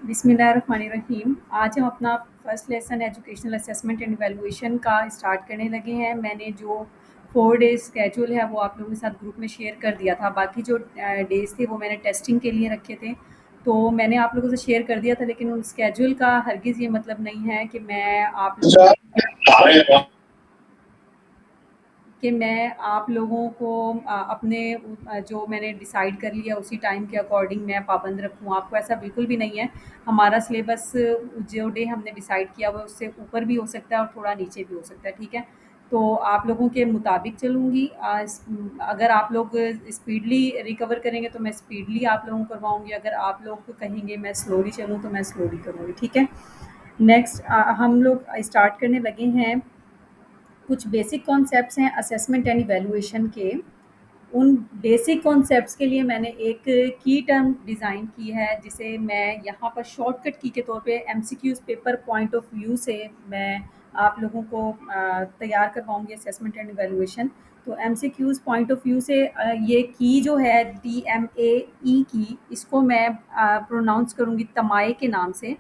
बिस्मिल्लाहिर्रहमानिर्रहीम। आज हम अपना first lesson educational assessment and evaluation का स्टार्ट करने लगे हैं। मैंने जो 4 डेज़ स्केड्यूल है वो आप लोगों के साथ ग्रुप में शेयर कर दिया था। बाकी जो डेज़ थे वो मैंने टेस्टिंग के लिए रखे थे, तो मैंने आप लोगों से शेयर कर दिया था। लेकिन उन स्केड्यूल का हरगिज़ ये मतलब नहीं है कि मैं आप लोगों को अपने जो मैंने डिसाइड कर लिया उसी टाइम के अकॉर्डिंग मैं पाबंद रखूँ। आपको ऐसा बिल्कुल भी नहीं है। हमारा सिलेबस जो डे हमने डिसाइड किया हुआ है उससे ऊपर भी हो सकता है और थोड़ा नीचे भी हो सकता है, ठीक है? तो आप लोगों के मुताबिक चलूँगी। अगर आप लोग स्पीडली रिकवर करेंगे तो मैं स्पीडली आप लोगों को करवाऊँगी, अगर आप लोग कहेंगे मैं स्लोली चलूँ तो मैं स्लोली करूँगी, ठीक है? नेक्स्ट हम लोग स्टार्ट करने लगे हैं। कुछ बेसिक कॉन्सेप्ट्स हैं असेसमेंट एंड इवैल्यूएशन के। उन बेसिक कॉन्सेप्ट्स के लिए मैंने एक की टर्म डिज़ाइन की है, जिसे मैं यहाँ पर शॉर्टकट की के तौर पे MCQs paper point of view से मैं आप लोगों को तैयार करवाऊँगी असेसमेंट एंड इवैल्यूएशन। तो एमसीक्यूज़ पॉइंट ऑफ व्यू से ये की जो है TMAE की, इसको मैं प्रोनाउंस करूँगी तमाए के नाम से,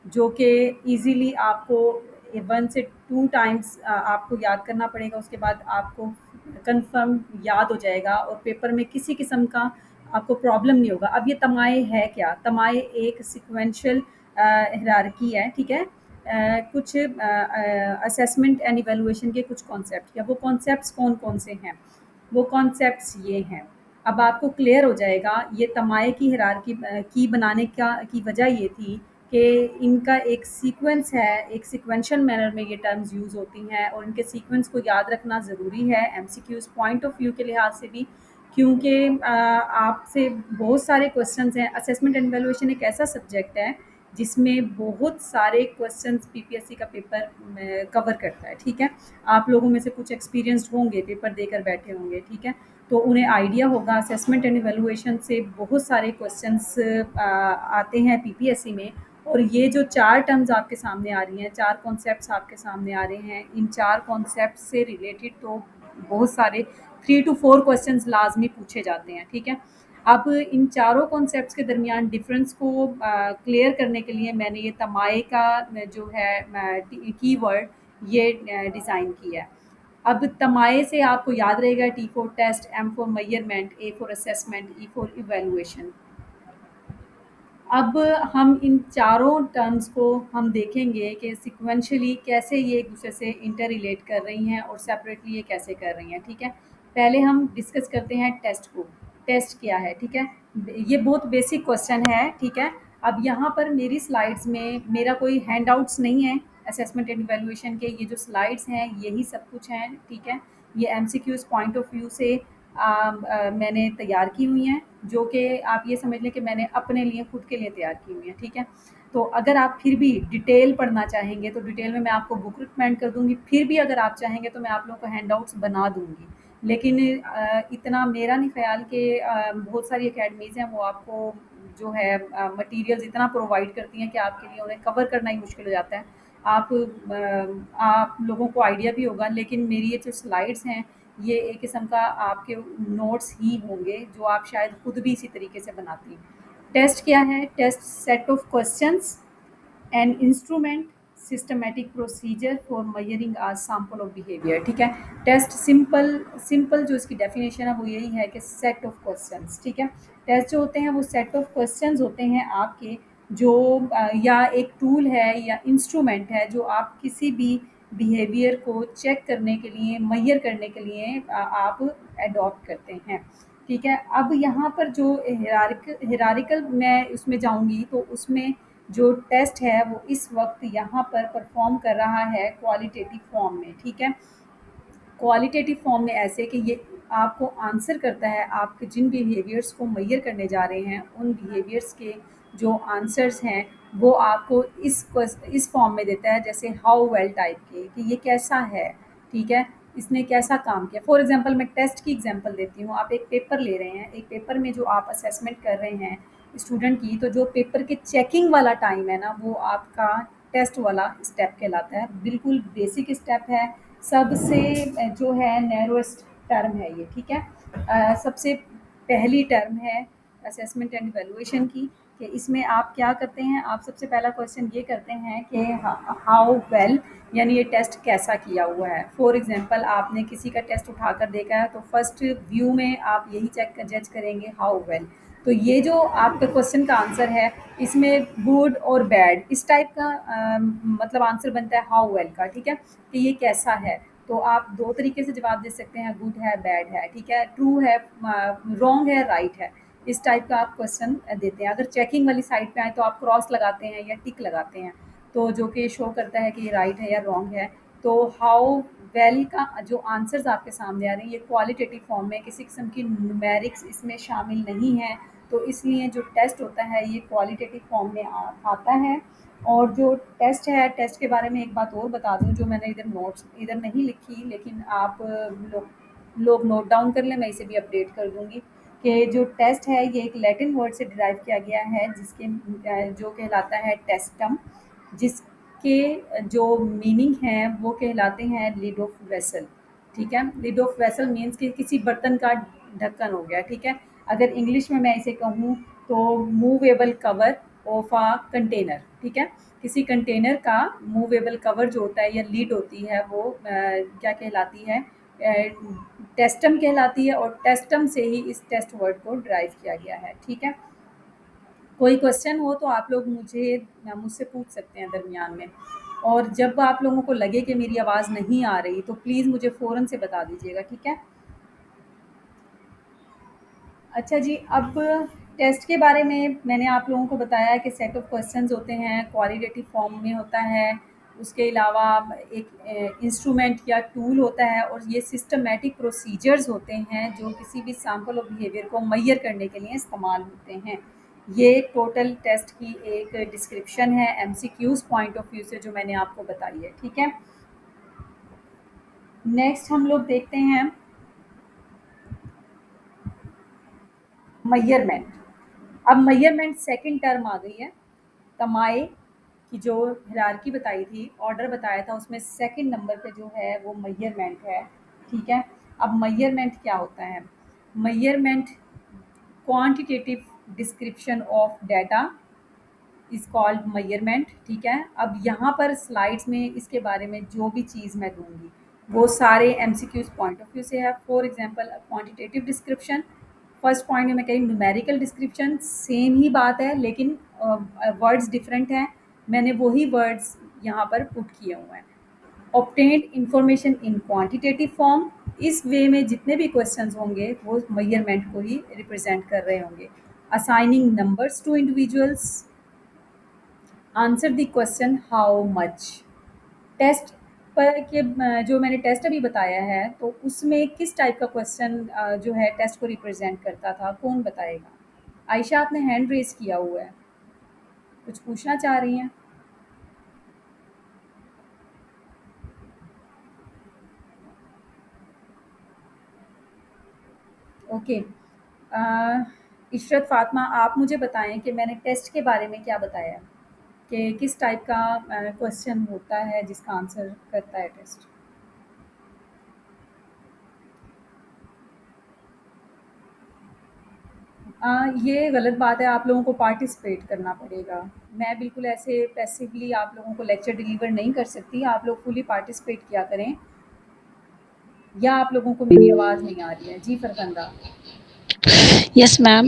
जो कि ईज़िली आपको 1 से 2 टाइम्स आपको याद करना पड़ेगा। उसके बाद आपको कन्फर्म याद हो जाएगा और पेपर में किसी किस्म का आपको प्रॉब्लम नहीं होगा। अब ये तमाए है क्या? तमाए एक सीक्वेंशियल हायरार्की है, ठीक है? कुछ असेसमेंट एंड इवैल्यूएशन के कुछ कॉन्सेप्ट, या वो कॉन्सेप्ट्स कौन-कौन से हैं? वो कॉन्सेप्ट्स ये हैं। अब आपको क्लियर हो जाएगा। ये तमाए की हायरार्की की बनाने की वजह ये थी कि इनका एक सीक्वेंस है, एक सीक्वेंशियल मैनर में ये टर्म्स यूज़ होती हैं और इनके सीक्वेंस को याद रखना ज़रूरी है एमसीक्यूज़ पॉइंट ऑफ व्यू के लिहाज से भी, क्योंकि आपसे बहुत सारे क्वेश्चंस हैं। असेसमेंट एंड इवैल्यूएशन एक ऐसा सब्जेक्ट है जिसमें बहुत सारे क्वेश्चंस पीपीएससी का पेपर कवर करता है, ठीक है? आप लोगों में से कुछ एक्सपीरियंस्ड होंगे, पेपर देकर बैठे होंगे, ठीक है? तो उन्हें आइडिया होगा असेसमेंट एंड इवैल्यूएशन से बहुत सारे क्वेश्चंस आते हैं पीपीएससी में। और ये जो 4 टर्म्स आपके सामने आ रही हैं, 4 कॉन्सेप्ट्स आपके सामने आ रहे हैं, इन 4 कॉन्सेप्ट से रिलेटेड तो बहुत सारे 3 टू 4 क्वेश्चंस लाज़मी पूछे जाते हैं, ठीक है? अब इन चारों कॉन्सेप्ट्स के दरमियान डिफरेंस को क्लियर करने के लिए मैंने ये तमाए का जो है कीवर्ड ये डिज़ाइन किया है। अब तमाए से आपको याद रहेगा T for test, M for measurement, A for assessment, E for evaluation. अब हम इन चारों टर्म्स को हम देखेंगे कि सीक्वेंशियली कैसे ये एक दूसरे से इंटर रिलेट कर रही हैं और सेपरेटली ये कैसे कर रही हैं, ठीक है? पहले हम डिस्कस करते हैं टेस्ट को। टेस्ट क्या है, ठीक है? ये बहुत बेसिक क्वेश्चन है, ठीक है? अब यहाँ पर मेरी स्लाइड्स में मेरा कोई हैंडआउट्स नहीं है। असेसमेंट एंड इवैल्यूएशन के ये जो स्लाइड्स हैं यही सब कुछ हैं, ठीक है? ये एमसीक्यूज़ पॉइंट ऑफ व्यू से मैंने तैयार की हुई हैं, जो कि आप ये समझ लें कि मैंने अपने लिए खुद के लिए तैयार की हुई हैं, ठीक है? तो अगर आप फिर भी डिटेल पढ़ना चाहेंगे तो डिटेल में मैं आपको बुक रिकमेंड कर दूँगी। फिर भी अगर आप चाहेंगे तो मैं आप लोगों को हैंडआउट्स बना दूँगी। लेकिन इतना मेरा नहीं ख़्याल कि बहुत सारी अकेडमीज़ हैं वो आपको जो है मटीरियल्स इतना प्रोवाइड करती हैं कि आपके लिए उन्हें कवर करना ही मुश्किल हो जाता है। आप लोगों को आइडिया भी होगा, लेकिन मेरी ये जो स्लाइड्स हैं ये एक किस्म का आपके नोट्स ही होंगे जो आप शायद खुद भी इसी तरीके से बनाती हैं। टेस्ट क्या है? Test set of questions and instrument systematic procedure for measuring a sample of behaviour, ठीक है? टेस्ट सिंपल सिंपल जो इसकी डेफिनेशन है वो यही है कि सेट ऑफ क्वेश्चंस, ठीक है? टेस्ट जो होते हैं वो सेट ऑफ क्वेश्चंस होते हैं आपके, जो या एक टूल है या इंस्ट्रूमेंट है जो आप किसी भी बिहेवियर को चेक करने के लिए, मेजर करने के लिए आप एडॉप्ट करते हैं, ठीक है? अब यहाँ पर जो हिरारिकल मैं उसमें जाऊँगी तो उसमें जो टेस्ट है वो इस वक्त यहाँ पर परफॉर्म कर रहा है क्वालिटेटिव फॉर्म में, ठीक है? क्वालिटेटिव फॉर्म में ऐसे कि ये आपको आंसर करता है आपके जिन बिहेवियर्स को मेजर करने जा रहे हैं उन बिहेवियर्स के जो आंसर्स हैं वो आपको इस फॉर्म में देता है, जैसे हाउ वेल टाइप के, कि ये कैसा है, ठीक है? इसने कैसा काम किया। फॉर एग्जांपल मैं टेस्ट की एग्जांपल देती हूँ। आप एक पेपर ले रहे हैं, एक पेपर में जो आप असेसमेंट कर रहे हैं स्टूडेंट की, तो जो पेपर के चेकिंग वाला टाइम है ना वो आपका टेस्ट वाला स्टेप कहलाता है। बिल्कुल बेसिक स्टेप है, सबसे जो है नैरोएस्ट टर्म है ये, ठीक है? सबसे पहली टर्म है असेसमेंट एंड इवैल्यूएशन की। कि इसमें आप क्या करते हैं, आप सबसे पहला क्वेश्चन ये करते हैं कि हाउ वेल, यानी ये टेस्ट कैसा किया हुआ है। फॉर एग्जांपल आपने किसी का टेस्ट उठाकर देखा है तो फर्स्ट व्यू में आप यही चेक जज करेंगे हाउ वेल। तो ये जो आपका क्वेश्चन का आंसर है इसमें गुड और बैड इस टाइप का मतलब आंसर बनता है हाउ वेल का, ठीक है, कि ये कैसा है। तो आप दो तरीके से जवाब दे सकते हैं, गुड है बैड है, ठीक है, ट्रू है रॉन्ग है राइट है, इस टाइप का आप क्वेश्चन देते हैं। अगर चेकिंग वाली साइड पे आए तो आप क्रॉस लगाते हैं या टिक लगाते हैं, तो जो कि शो करता है कि ये राइट है या रॉन्ग है। तो हाउ वेल का जो आंसर्स आपके सामने आ रहे हैं ये क्वालिटेटिव फॉर्म में, किसी किस्म की न्यूमेरिक्स इसमें शामिल नहीं है, तो इसलिए जो टेस्ट होता है ये क्वालिटेटिव फॉर्म में आता है। और जो टेस्ट है, टेस्ट के बारे में एक बात और बता दूं जो मैंने इधर नोट्स इधर नहीं लिखी, लेकिन आप लोग नोट डाउन कर लें, मैं इसे भी अपडेट कर दूंगी कि जो टेस्ट है ये एक लैटिन वर्ड से डिराइव किया गया है जिसके जो कहलाता है टेस्टम, जिसके जो मीनिंग हैं वो कहलाते हैं लिड ऑफ वेसल, ठीक है। लिड ऑफ वेसल मीन्स कि किसी बर्तन का ढक्कन हो गया, ठीक है। अगर इंग्लिश में मैं इसे कहूँ तो movable cover of a container, ठीक है। किसी कंटेनर का मूवेबल कवर जो होता है या लीड होती है वो क्या कहलाती है, टेस्टम कहलाती है, और टेस्टम से ही इस टेस्ट वर्ड को ड्राइव किया गया है, ठीक है। कोई क्वेश्चन हो तो आप लोग मुझसे पूछ सकते हैं दरमियान में, और जब आप लोगों को लगे कि मेरी आवाज़ नहीं आ रही तो प्लीज़ मुझे फ़ौरन से बता दीजिएगा, ठीक है। अच्छा जी, अब टेस्ट के बारे में मैंने आप लोगों को बताया कि सेट ऑफ क्वेश्चंस होते हैं, क्वालिटेटिव फॉर्म में होता है। उसके अलावा एक इंस्ट्रूमेंट या टूल होता है, और ये सिस्टमैटिक प्रोसीजर्स होते हैं जो किसी भी सैम्पल ऑफ बिहेवियर को मैयर करने के लिए इस्तेमाल होते हैं। ये टोटल टेस्ट की एक डिस्क्रिप्शन है एमसीक्यूज़ पॉइंट ऑफ व्यू से जो मैंने आपको बताई है, ठीक है। नेक्स्ट हम लोग देखते हैं मेजरमेंट। अब मेजरमेंट सेकंड टर्म आ गई है। कमाए की जो हायरार्की बताई थी, ऑर्डर बताया था, उसमें सेकंड नंबर पे जो है वो मेजरमेंट है, ठीक है। अब मेजरमेंट क्या होता है? Measurement quantitative description of data is called measurement, ठीक है। अब यहाँ पर स्लाइड्स में इसके बारे में जो भी चीज़ मैं दूंगी वो सारे एमसीक्यूज पॉइंट ऑफ व्यू से है। For example quantitative description, first point में मैं कही न्यूमेरिकल डिस्क्रिप्शन, सेम ही बात है लेकिन वर्ड्स डिफरेंट हैं, मैंने वही वर्ड्स यहाँ पर पुट किए हुए हैं। Obtained information in quantitative form, इस वे में जितने भी क्वेश्चंस होंगे वो मेजरमेंट को ही रिप्रेजेंट कर रहे होंगे। Assigning numbers to individuals, answer the question how much. Test पर के जो मैंने टेस्ट अभी बताया है तो उसमें किस टाइप का क्वेश्चन जो है टेस्ट को रिप्रेजेंट करता था, कौन बताएगा? आयशा, आपने हैंड रेज किया हुआ है, कुछ पूछना चाह रही हैं? ओके। इशरत फातिमा, आप मुझे बताएं कि मैंने टेस्ट के बारे में क्या बताया, कि किस टाइप का क्वेश्चन होता है जिसका आंसर करता है टेस्ट। ये गलत बात है, आप लोगों को पार्टिसिपेट करना पड़ेगा। मैं बिल्कुल ऐसे पैसिवली आप लोगों को लेक्चर डिलीवर नहीं कर सकती, आप लोग फुली पार्टिसिपेट किया करें। या आप लोगों को मेरी आवाज़ नहीं आ रही है? जी Farkhanda. Yes, ma'am.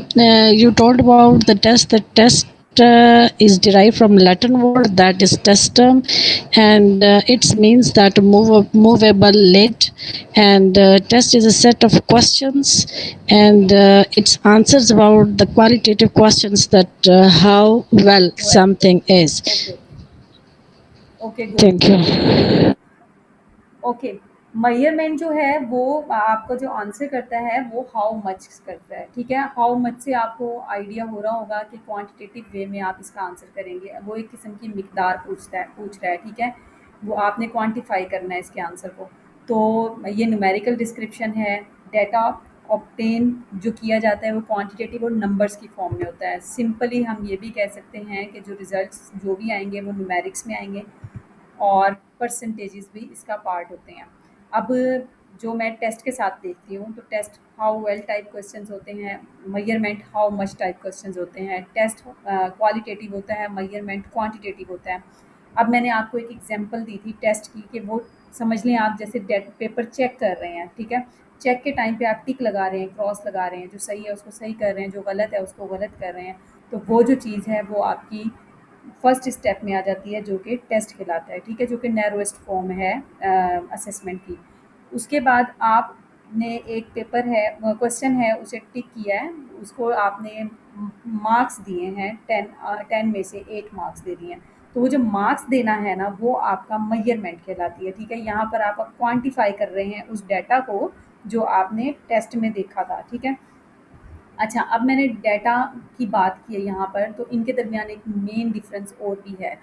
You told about the test. The test is derived from Latin word that is testum, and it means that movable lid. And test is a set of questions, and it answers about the qualitative questions that how well well, something is. Okay, okay good. Thank you. Okay, measurement जो है वो आपका जो answer करता है वो how much करता है, ठीक है। हाउ मच से आपको आइडिया हो रहा होगा कि क्वांटिटेटिव वे में आप इसका आंसर करेंगे, वो एक किस्म की मिकदार पूछ रहा है, ठीक है। वो आपने क्वांटिफाई करना है इसके आंसर को। तो ये न्यूमेरिकल डिस्क्रिप्शन है। डाटा ऑब्टेन जो किया जाता है वो क्वांटिटेटिव और नंबर्स की फॉर्म में होता है। सिंपली हम ये भी कह सकते हैं कि जो रिजल्ट्स जो भी आएंगे वो न्यूमेरिक्स में आएंगे, और परसेंटेजेस भी इसका पार्ट होते हैं। अब जो मैं टेस्ट के साथ देखती हूँ, तो test how well type questions होते हैं, measurement how much type questions होते हैं, टेस्ट क्वालिटेटिव होता है, मेजरमेंट क्वांटिटेटिव होता है। अब मैंने आपको एक एग्जांपल दी थी टेस्ट की कि वो समझ लें आप जैसे पेपर चेक कर रहे हैं, ठीक है। चेक के टाइम पे आप टिक लगा रहे हैं, क्रॉस लगा रहे हैं, जो सही है उसको सही कर रहे हैं, जो गलत है उसको गलत कर रहे हैं। तो वो जो चीज़ है वो आपकी फर्स्ट स्टेप में आ जाती है, जो कि टेस्ट कहलाता है, ठीक है, जो कि नैरोएस्ट फॉर्म है असेसमेंट की। उसके बाद आपने एक पेपर है, क्वेश्चन है, उसे टिक किया है, उसको आपने मार्क्स दिए हैं, 10 में से 8 मार्क्स दे दिए हैं। तो वो जो मार्क्स देना है ना, वो आपका मेजरमेंट कहलाती है, ठीक है। यहाँ पर आप क्वांटिफाई कर रहे हैं उस डेटा को जो आपने टेस्ट में देखा था, ठीक है। अच्छा, अब मैंने डेटा की बात की है यहाँ पर, तो इनके दरमियान एक मेन डिफरेंस और भी है।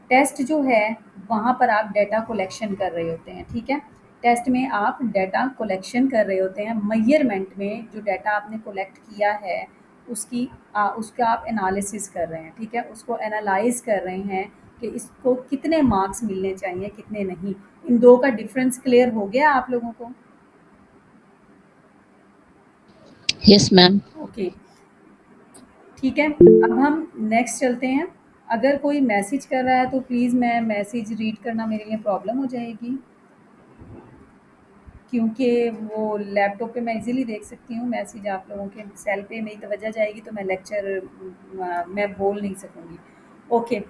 टेस्ट जो है, वहाँ पर आप डेटा कलेक्शन कर रहे होते हैं, ठीक है। टेस्ट में आप डेटा कलेक्शन कर रहे होते हैं। मेजरमेंट में जो डेटा आपने कलेक्ट किया है, उसका आप एनालिसिस कर रहे हैं, ठीक है। उसको एनालाइज कर रहे हैं कि इसको कितने मार्क्स मिलने चाहिए, कितने नहीं। इन दो का डिफरेंस क्लियर हो गया आप लोगों को? Yes, ma'am. ओके, ठीक है। अब हम नेक्स्ट चलते हैं। अगर कोई मैसेज कर रहा है तो प्लीज़, मैं मैसेज रीड करना मेरे लिए प्रॉब्लम हो जाएगी, क्योंकि वो लैपटॉप पे मैं इजीली देख सकती हूँ मैसेज, आप लोगों के सेल पे मेरी तवज्जो जाएगी तो मैं लेक्चर मैं बोल नहीं सकूँगी। ओके,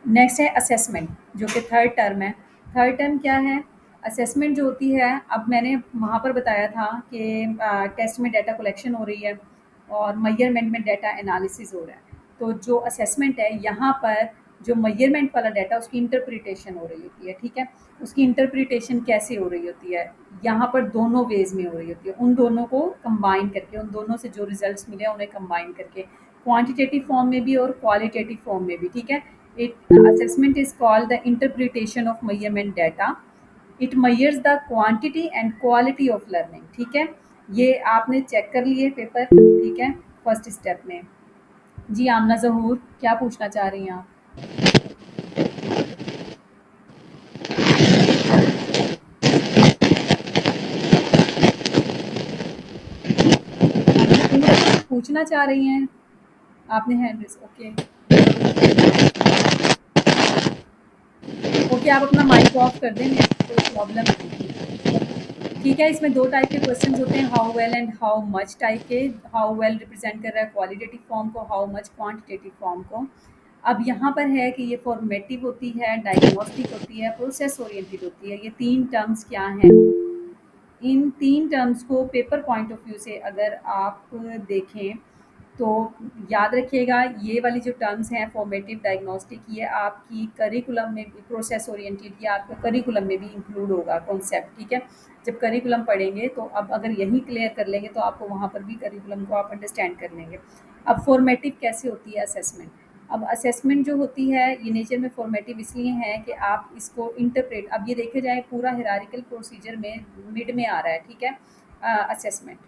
नेक्स्ट है असेसमेंट, जो कि थर्ड टर्म है। थर्ड टर्म क्या है? असेसमेंट जो होती है, अब मैंने वहाँ पर बताया था कि टेस्ट में डाटा कलेक्शन हो रही है और मेजरमेंट में डाटा एनालिसिस हो रहा है। तो जो असेसमेंट है, यहाँ पर जो मेजरमेंट वाला डाटा, उसकी इंटरप्रिटेशन हो रही होती है, ठीक है। उसकी इंटरप्रिटेशन कैसे हो रही होती है? यहाँ पर दोनों वेज में हो रही होती है, उन दोनों को कंबाइन करके, उन दोनों से जो रिजल्ट्स मिले उन्हें कंबाइन करके, क्वांटिटेटिव फॉर्म में भी और क्वालिटेटिव फॉर्म में भी, ठीक है। It assessment is called the interpretation of measurement data. It measures the quantity and quality of learning, ठीक है। ये आपने चेक कर लिए पेपर, ठीक है, फर्स्ट स्टेप में। जी आमना ज़हूर, क्या पूछना चाह रही हैं आप? आमना ज़हूर, आप कुछ पूछना चाह रही हैं? आपने हैंड रेस, ओके। ओके, आप अपना माइक ऑफ कर दें, नेट की कोई प्रॉब्लम नहीं है, ठीक है। इसमें 2 टाइप के क्वेश्चंस होते हैं, how well and how much type के। हाउ वेल रिप्रेजेंट कर रहा है क्वालिटेटिव फॉर्म को, हाउ मच क्वांटिटेटिव फॉर्म को। अब यहाँ पर है कि ये फॉर्मेटिव होती है, डायग्नोस्टिक होती है, प्रोसेस ओरिएंटेड होती है। ये 3 टर्म्स क्या हैं? इन 3 टर्म्स को पेपर पॉइंट ऑफ व्यू से अगर आप देखें, तो याद रखिएगा, ये वाली जो टर्म्स हैं, फॉर्मेटिव, डायग्नोस्टिक, ये आपकी करिकुलम में भी, प्रोसेस ओरिएंटेड, ये आपके करिकुलम में भी इंक्लूड होगा कॉन्सेप्ट, ठीक है। जब करिकुलम पढ़ेंगे तो अब अगर यही क्लियर कर लेंगे तो आपको वहाँ पर भी करिकुलम को आप अंडरस्टैंड कर लेंगे। अब फॉर्मेटिव कैसे होती है असेसमेंट? अब असेसमेंट जो होती है, ये नेचर में फॉर्मेटिव इसलिए है कि आप इसको इंटरप्रेट, अब ये देखे जाए पूरा हिरारिकल प्रोसीजर में मिड में आ रहा है, ठीक है, असेसमेंट।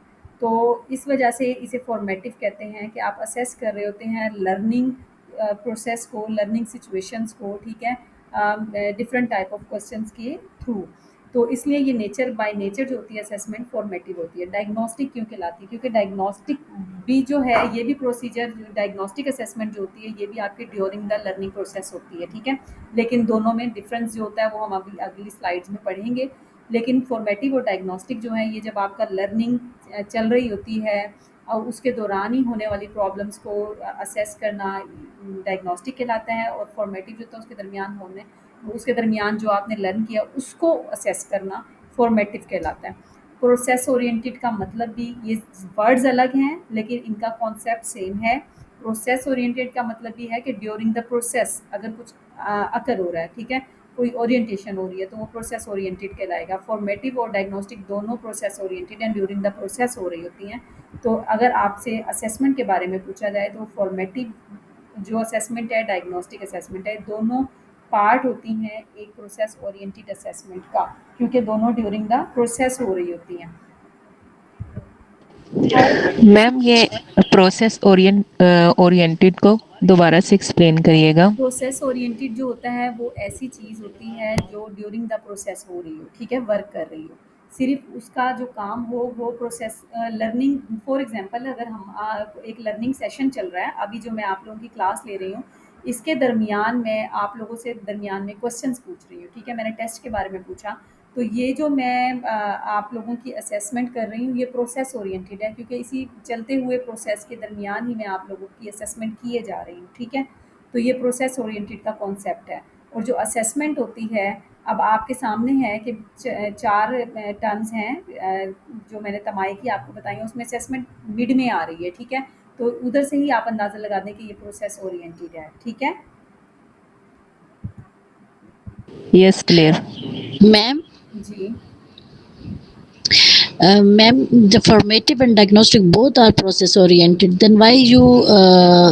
तो इस वजह से इसे फॉर्मेटिव कहते हैं कि आप असेस कर रहे होते हैं लर्निंग प्रोसेस को, लर्निंग सिचुएशंस को, ठीक है, डिफरेंट टाइप ऑफ क्वेश्चंस के थ्रू। तो इसलिए ये नेचर बाय नेचर जो होती है असेसमेंट फॉर्मेटिव होती है। डायग्नोस्टिक क्यों कहलाती है? क्योंकि डायग्नोस्टिक भी जो है, ये भी प्रोसीजर, डायग्नोस्टिक असेसमेंट जो होती है, ये भी आपकी ड्यूरिंग द लर्निंग प्रोसेस होती है, ठीक है। लेकिन दोनों में डिफरेंस जो होता है वो हम अगली अगली स्लाइड्स में पढ़ेंगे। लेकिन फॉर्मेटिव और डायग्नोस्टिक जो है, ये जब आपका लर्निंग चल रही होती है और उसके दौरान ही होने वाली प्रॉब्लम्स को असेस करना डायग्नोस्टिक कहलाता है, और फॉर्मेटिव जो होता है उसके दरमियान जो आपने लर्न किया उसको असेस करना फॉर्मेटिव कहलाता है। प्रोसेस ओरिएंटेड का मतलब भी, ये वर्ड्स अलग हैं लेकिन इनका कॉन्सेप्ट सेम है। प्रोसेस ओरिएंटेड का मतलब भी है कि ड्यूरिंग द प्रोसेस अगर कुछ अकर हो रहा है, ठीक है, कोई ओरिएंटेशन हो रही है, तो वो प्रोसेस ओरिएंटेड कहलाएगा। फॉर्मेटिव और डायग्नोस्टिक दोनों process oriented and during the process हो रही होती हैं। तो अगर आपसे असेसमेंट के बारे में पूछा जाए तो फॉर्मेटिव जो असेसमेंट है, डायग्नोस्टिक असेसमेंट है, दोनों पार्ट होती हैं एक प्रोसेस ओरिएंटेड असेसमेंट का, क्योंकि दोनों ड्यूरिंग द प्रोसेस हो रही होती हैं। मैम ये प्रोसेस ओरिएंटेड को दोबारा से एक्सप्लेन करिएगा। प्रोसेस ओरिएंटेड जो होता है वो ऐसी चीज़ होती है जो ड्यूरिंग द प्रोसेस हो रही हो, ठीक है, वर्क कर रही हो। सिर्फ़ उसका जो काम हो वो प्रोसेस लर्निंग फॉर एग्ज़ाम्पल अगर एक लर्निंग सेशन चल रहा है, अभी जो मैं आप लोगों की क्लास ले रही हूँ, इसके दरमियान मैं आप लोगों से दरमियान में क्वेश्चंस पूछ रही हूँ, ठीक है? मैंने टेस्ट के बारे में पूछा, तो ये जो मैं आप लोगों की असेसमेंट कर रही हूँ, ये प्रोसेस ओरिएंटेड है क्योंकि इसी चलते हुए प्रोसेस के दरमियान ही मैं आप लोगों की असेसमेंट किए जा रही हूँ, ठीक है? तो ये प्रोसेस ओरिएंटेड का कॉन्सेप्ट है। और जो असेसमेंट होती है, अब आपके सामने है कि 4 टर्म्स हैं जो मैंने तमाही की आपको बताई हैं, उसमें असेसमेंट मिड में आ रही है, ठीक है? तो उधर से ही आप अंदाज़ा लगा दें कि ये प्रोसेस ओरिएंटेड है, ठीक है? Yes, clear. Ma'am, ji. ma'am, the formative and diagnostic both are process oriented. Then why you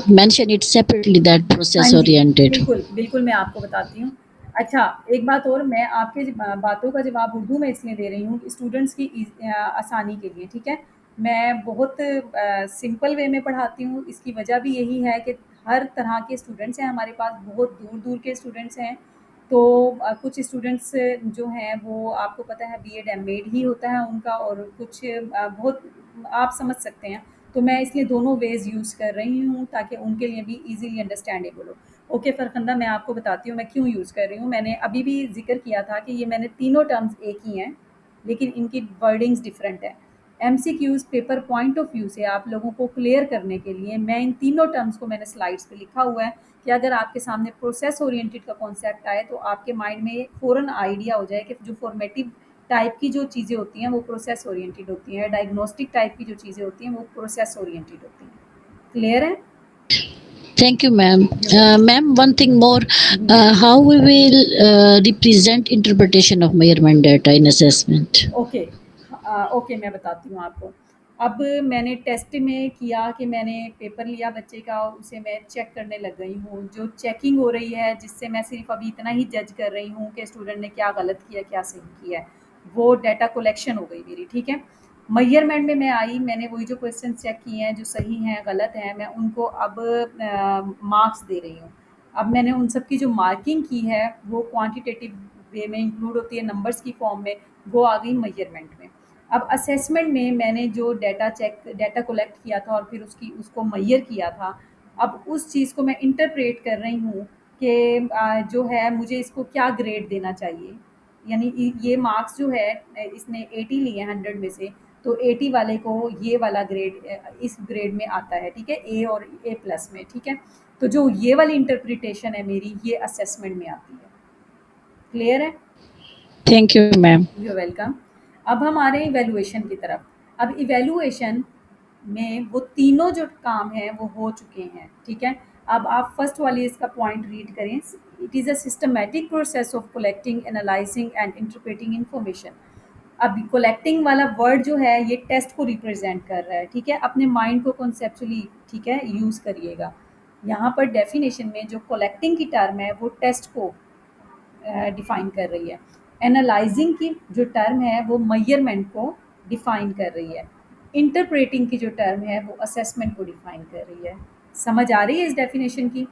mention it separately that हाँ process जी, oriented? बिल्कुल, बिल्कुल मैं आपको बताती हूँ। अच्छा, एक बात और मैं आपके बातों का जवाब उर्दू में इसलिए दे रही हूँ कि स्टूडेंट्स की आसानी के लिए, ठीक है? मैं बहुत सिंपल वे में पढ़ाती हूँ, इसकी वजह भी यही है कि हर तरह के स्टूडेंट्स हैं हमारे पास, बहुत दूर-दूर के स्टूडेंट्स हैं। तो कुछ स्टूडेंट्स जो हैं वो आपको पता है बीएड एमएड ही होता है उनका और कुछ बहुत आप समझ सकते हैं। तो मैं इसलिए दोनों वेज़ यूज़ कर रही हूँ ताकि उनके लिए भी ईज़िली अंडरस्टैंडेबल हो। ओके फ़रख़ंदा मैं आपको बताती हूँ मैं क्यों यूज़ कर रही हूँ। मैंने अभी भी ज़िक्र किया था कि ये मैंने तीनों टर्म्स एक ही हैं, लेकिन इनकी वर्डिंग्स डिफरेंट है। MCQs paper point of view से आप लोगों को क्लियर करने के लिए मैं इन तीनों टर्म्स को मैंने स्लाइड्स पे लिखा हुआ है कि अगर आपके सामने प्रोसेस ओरिएंटेड का कॉन्सेप्ट आए तो आपके माइंड में फ़ौरन आइडिया हो जाए कि जो फॉर्मेटिव टाइप की जो चीज़ें होती हैं वो प्रोसेस ओरिएंटेड होती हैं, डायग्नोस्टिक टाइप की जो चीज़ें होती हैं वो प्रोसेस ओरिएंटेड होती हैं। क्लियर है? Thank you, ma'am. You welcome. Ma'am, one thing more. How we will represent interpretation of measurement data in assessment? Okay. Okay मैं बताती हूँ आपको। अब मैंने टेस्ट में किया कि मैंने पेपर लिया बच्चे का, उसे मैं चेक करने लग गई हूँ। जो चेकिंग हो रही है जिससे मैं सिर्फ़ अभी इतना ही जज कर रही हूँ कि स्टूडेंट ने क्या गलत किया, क्या सही किया है। वो डाटा कलेक्शन हो गई मेरी, ठीक है? मेजरमेंट में मैं आई, मैंने वही जो क्वेश्चन चेक किए हैं, जो सही हैं, गलत हैं, मैं उनको अब मार्क्स दे रही हूँ। अब मैंने उन सब की जो मार्किंग की है, वो क्वांटिटेटिव वे में इंक्लूड होती है, नंबर्स की फॉर्म में, वो आ गई मेजरमेंट में। अब असेसमेंट में मैंने जो डाटा कलेक्ट किया था और फिर उसको मेजर किया था, अब उस चीज़ को मैं इंटरप्रेट कर रही हूँ कि जो है मुझे इसको क्या ग्रेड देना चाहिए। यानी ये मार्क्स जो है इसने 80 लिए 100 में से, तो 80 वाले को ये वाला ग्रेड इस ग्रेड में आता है, ठीक है? ए और ए प्लस में, ठीक है? तो जो ये वाली इंटरप्रिटेशन है मेरी, ये असेसमेंट में आती है। क्लियर है? Thank you, ma'am. You welcome. अब हम आ रहे हैं इवैल्यूएशन की तरफ। अब इवैल्यूएशन में वो तीनों जो काम हैं वो हो चुके हैं, ठीक है? अब आप फर्स्ट वाली इसका पॉइंट रीड करें। It is a systematic process of collecting, analysing and interpreting information. अब कलेक्टिंग वाला वर्ड जो है ये टेस्ट को रिप्रेजेंट कर रहा है, ठीक है? अपने माइंड को कॉन्सेप्चुअली, ठीक है, यूज़ करिएगा। यहाँ पर डेफिनेशन में जो कलेक्टिंग की टर्म है वो टेस्ट को डिफ़ाइन कर रही है। एनालाइजिंग की जो टर्म है वो मेजरमेंट को डिफ़ाइन कर रही है। इंटरप्रेटिंग की जो टर्म है वो असेसमेंट को डिफ़ाइन कर रही है। समझ आ रही है इस डेफिनेशन की?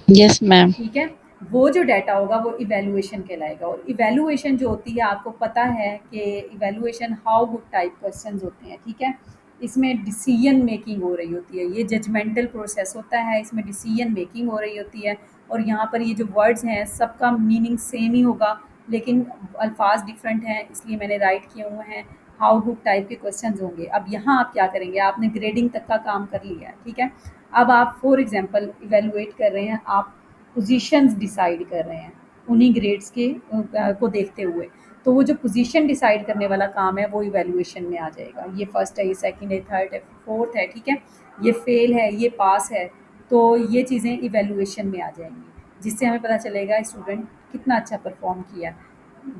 Yes, ma'am. ठीक है? वो जो डाटा होगा वो इवैल्यूएशन कहलाएगा और इवैल्यूएशन जो होती है आपको पता है कि evaluation how good type questions होते हैं, ठीक है? इसमें डिसीजन मेकिंग हो रही होती है, ये जजमेंटल प्रोसेस होता है, इसमें डिसीजन मेकिंग हो रही होती है और यहाँ पर ये जो वर्ड्स हैं सबका मीनिंग सेम ही होगा लेकिन अल्फाज डिफरेंट हैं, इसलिए मैंने राइट किए हुए हैं। हाउ गुड टाइप के क्वेश्चंस होंगे। अब यहाँ आप क्या करेंगे, आपने ग्रेडिंग तक का काम कर लिया है, ठीक है? अब आप फॉर एग्जांपल इवैल्यूएट कर रहे हैं, आप पोजीशंस डिसाइड कर रहे हैं उन्हीं ग्रेड्स के को देखते हुए। तो वो जो पोजीशन डिसाइड करने वाला काम है वो इवैल्यूएशन में आ जाएगा। ये फर्स्ट है, ये सेकंड है, थर्ड है, फोर्थ है, ठीक है? ये फेल है, ये पास है, तो ये चीज़ें इवैल्यूएशन में आ जाएंगी जिससे हमें पता चलेगा स्टूडेंट कितना अच्छा परफॉर्म किया।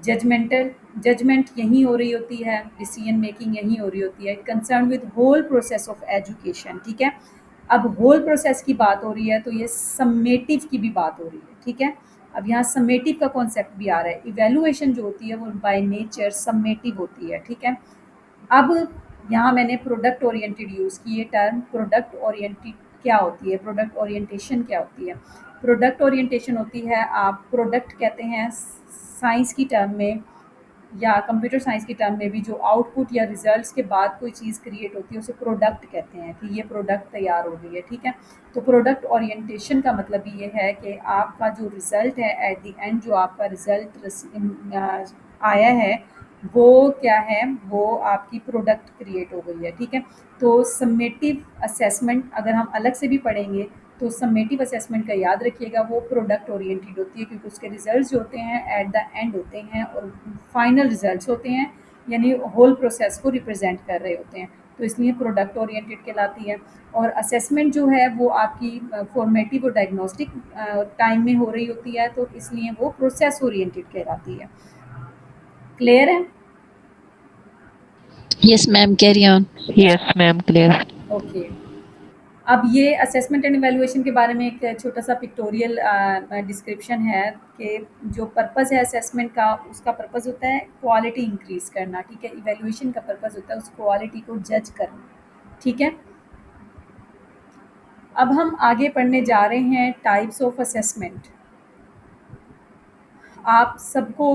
जजमेंट यहीं हो रही होती है, डिसीजन मेकिंग यहीं हो रही होती है, concern with whole process of education, ठीक है? अब होल प्रोसेस की बात हो रही है तो ये सम्मेटिव की भी बात हो रही है, ठीक है? अब यहाँ सम्मेटिव का कॉन्सेप्ट भी आ रहा है। इवैल्यूएशन जो होती है वो बाय नेचर सम्मेटिव होती है, ठीक है? अब यहाँ मैंने प्रोडक्ट ओरिएंटेड यूज़ की है टर्म। प्रोडक्ट ओरिएंटेड क्या होती है, प्रोडक्ट ओरिएंटेशन क्या होती है? प्रोडक्ट ओरिएंटेशन होती है, आप प्रोडक्ट कहते हैं साइंस की टर्म में या कंप्यूटर साइंस की टर्म में भी जो आउटपुट या रिजल्ट्स के बाद कोई चीज़ क्रिएट होती है उसे प्रोडक्ट कहते हैं कि ये प्रोडक्ट तैयार हो गई है, ठीक है। तो प्रोडक्ट ओरिएंटेशन का मतलब ये है कि आपका जो रिज़ल्ट है एट द एंड जो आपका रिज़ल्ट आया है वो क्या है, वो आपकी प्रोडक्ट क्रिएट हो गई है, ठीक है। तो समेटिव असेसमेंट अगर हम अलग से भी पढ़ेंगे तो समेटिव असेसमेंट का याद रखिएगा, वो प्रोडक्ट ओरिएंटेड होती है क्योंकि उसके रिजल्ट्स जो होते हैं एट द एंड होते हैं और फाइनल रिजल्ट्स होते हैं, यानी होल प्रोसेस को रिप्रेजेंट कर रहे होते हैं, तो इसलिए प्रोडक्ट ओरिएंटेड कहलाती है। और असेसमेंट जो है वो आपकी फॉर्मेटिव और डायग्नोस्टिक टाइम में हो रही होती है, तो इसलिए वो प्रोसेस ओरिएंटेड कहलाती है। क्लियर है? Yes, ma'am. Carry on. Yes, ma'am, clear. Okay. अब ये असेसमेंट एंड इवैल्यूएशन के बारे में एक छोटा-सा पिक्टोरियल डिस्क्रिप्शन है कि जो पर्पज़ है असेसमेंट का, उसका पर्पज़ होता है क्वालिटी इंक्रीज़ करना, ठीक है? इवैल्यूएशन का पर्पज़ होता है उस क्वालिटी को जज करना, ठीक है? अब हम आगे पढ़ने जा रहे हैं टाइप्स ऑफ असेसमेंट। आप सबको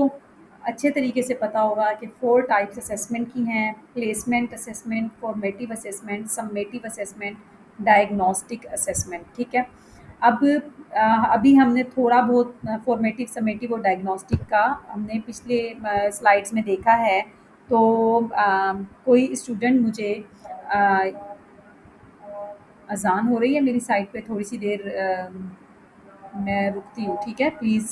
अच्छे तरीके से पता होगा कि 4 टाइप्स असेसमेंट की हैं, placement assessment, formative assessment, summative assessment, diagnostic assessment, ठीक है। अब अभी हमने थोड़ा बहुत फॉर्मेटिव, समेटिव और डायग्नोस्टिक का हमने पिछले स्लाइड्स में देखा है। तो कोई स्टूडेंट मुझे अज़ान हो रही है मेरी साइड पे, थोड़ी-सी देर मैं रुकती हूँ, ठीक है? प्लीज़।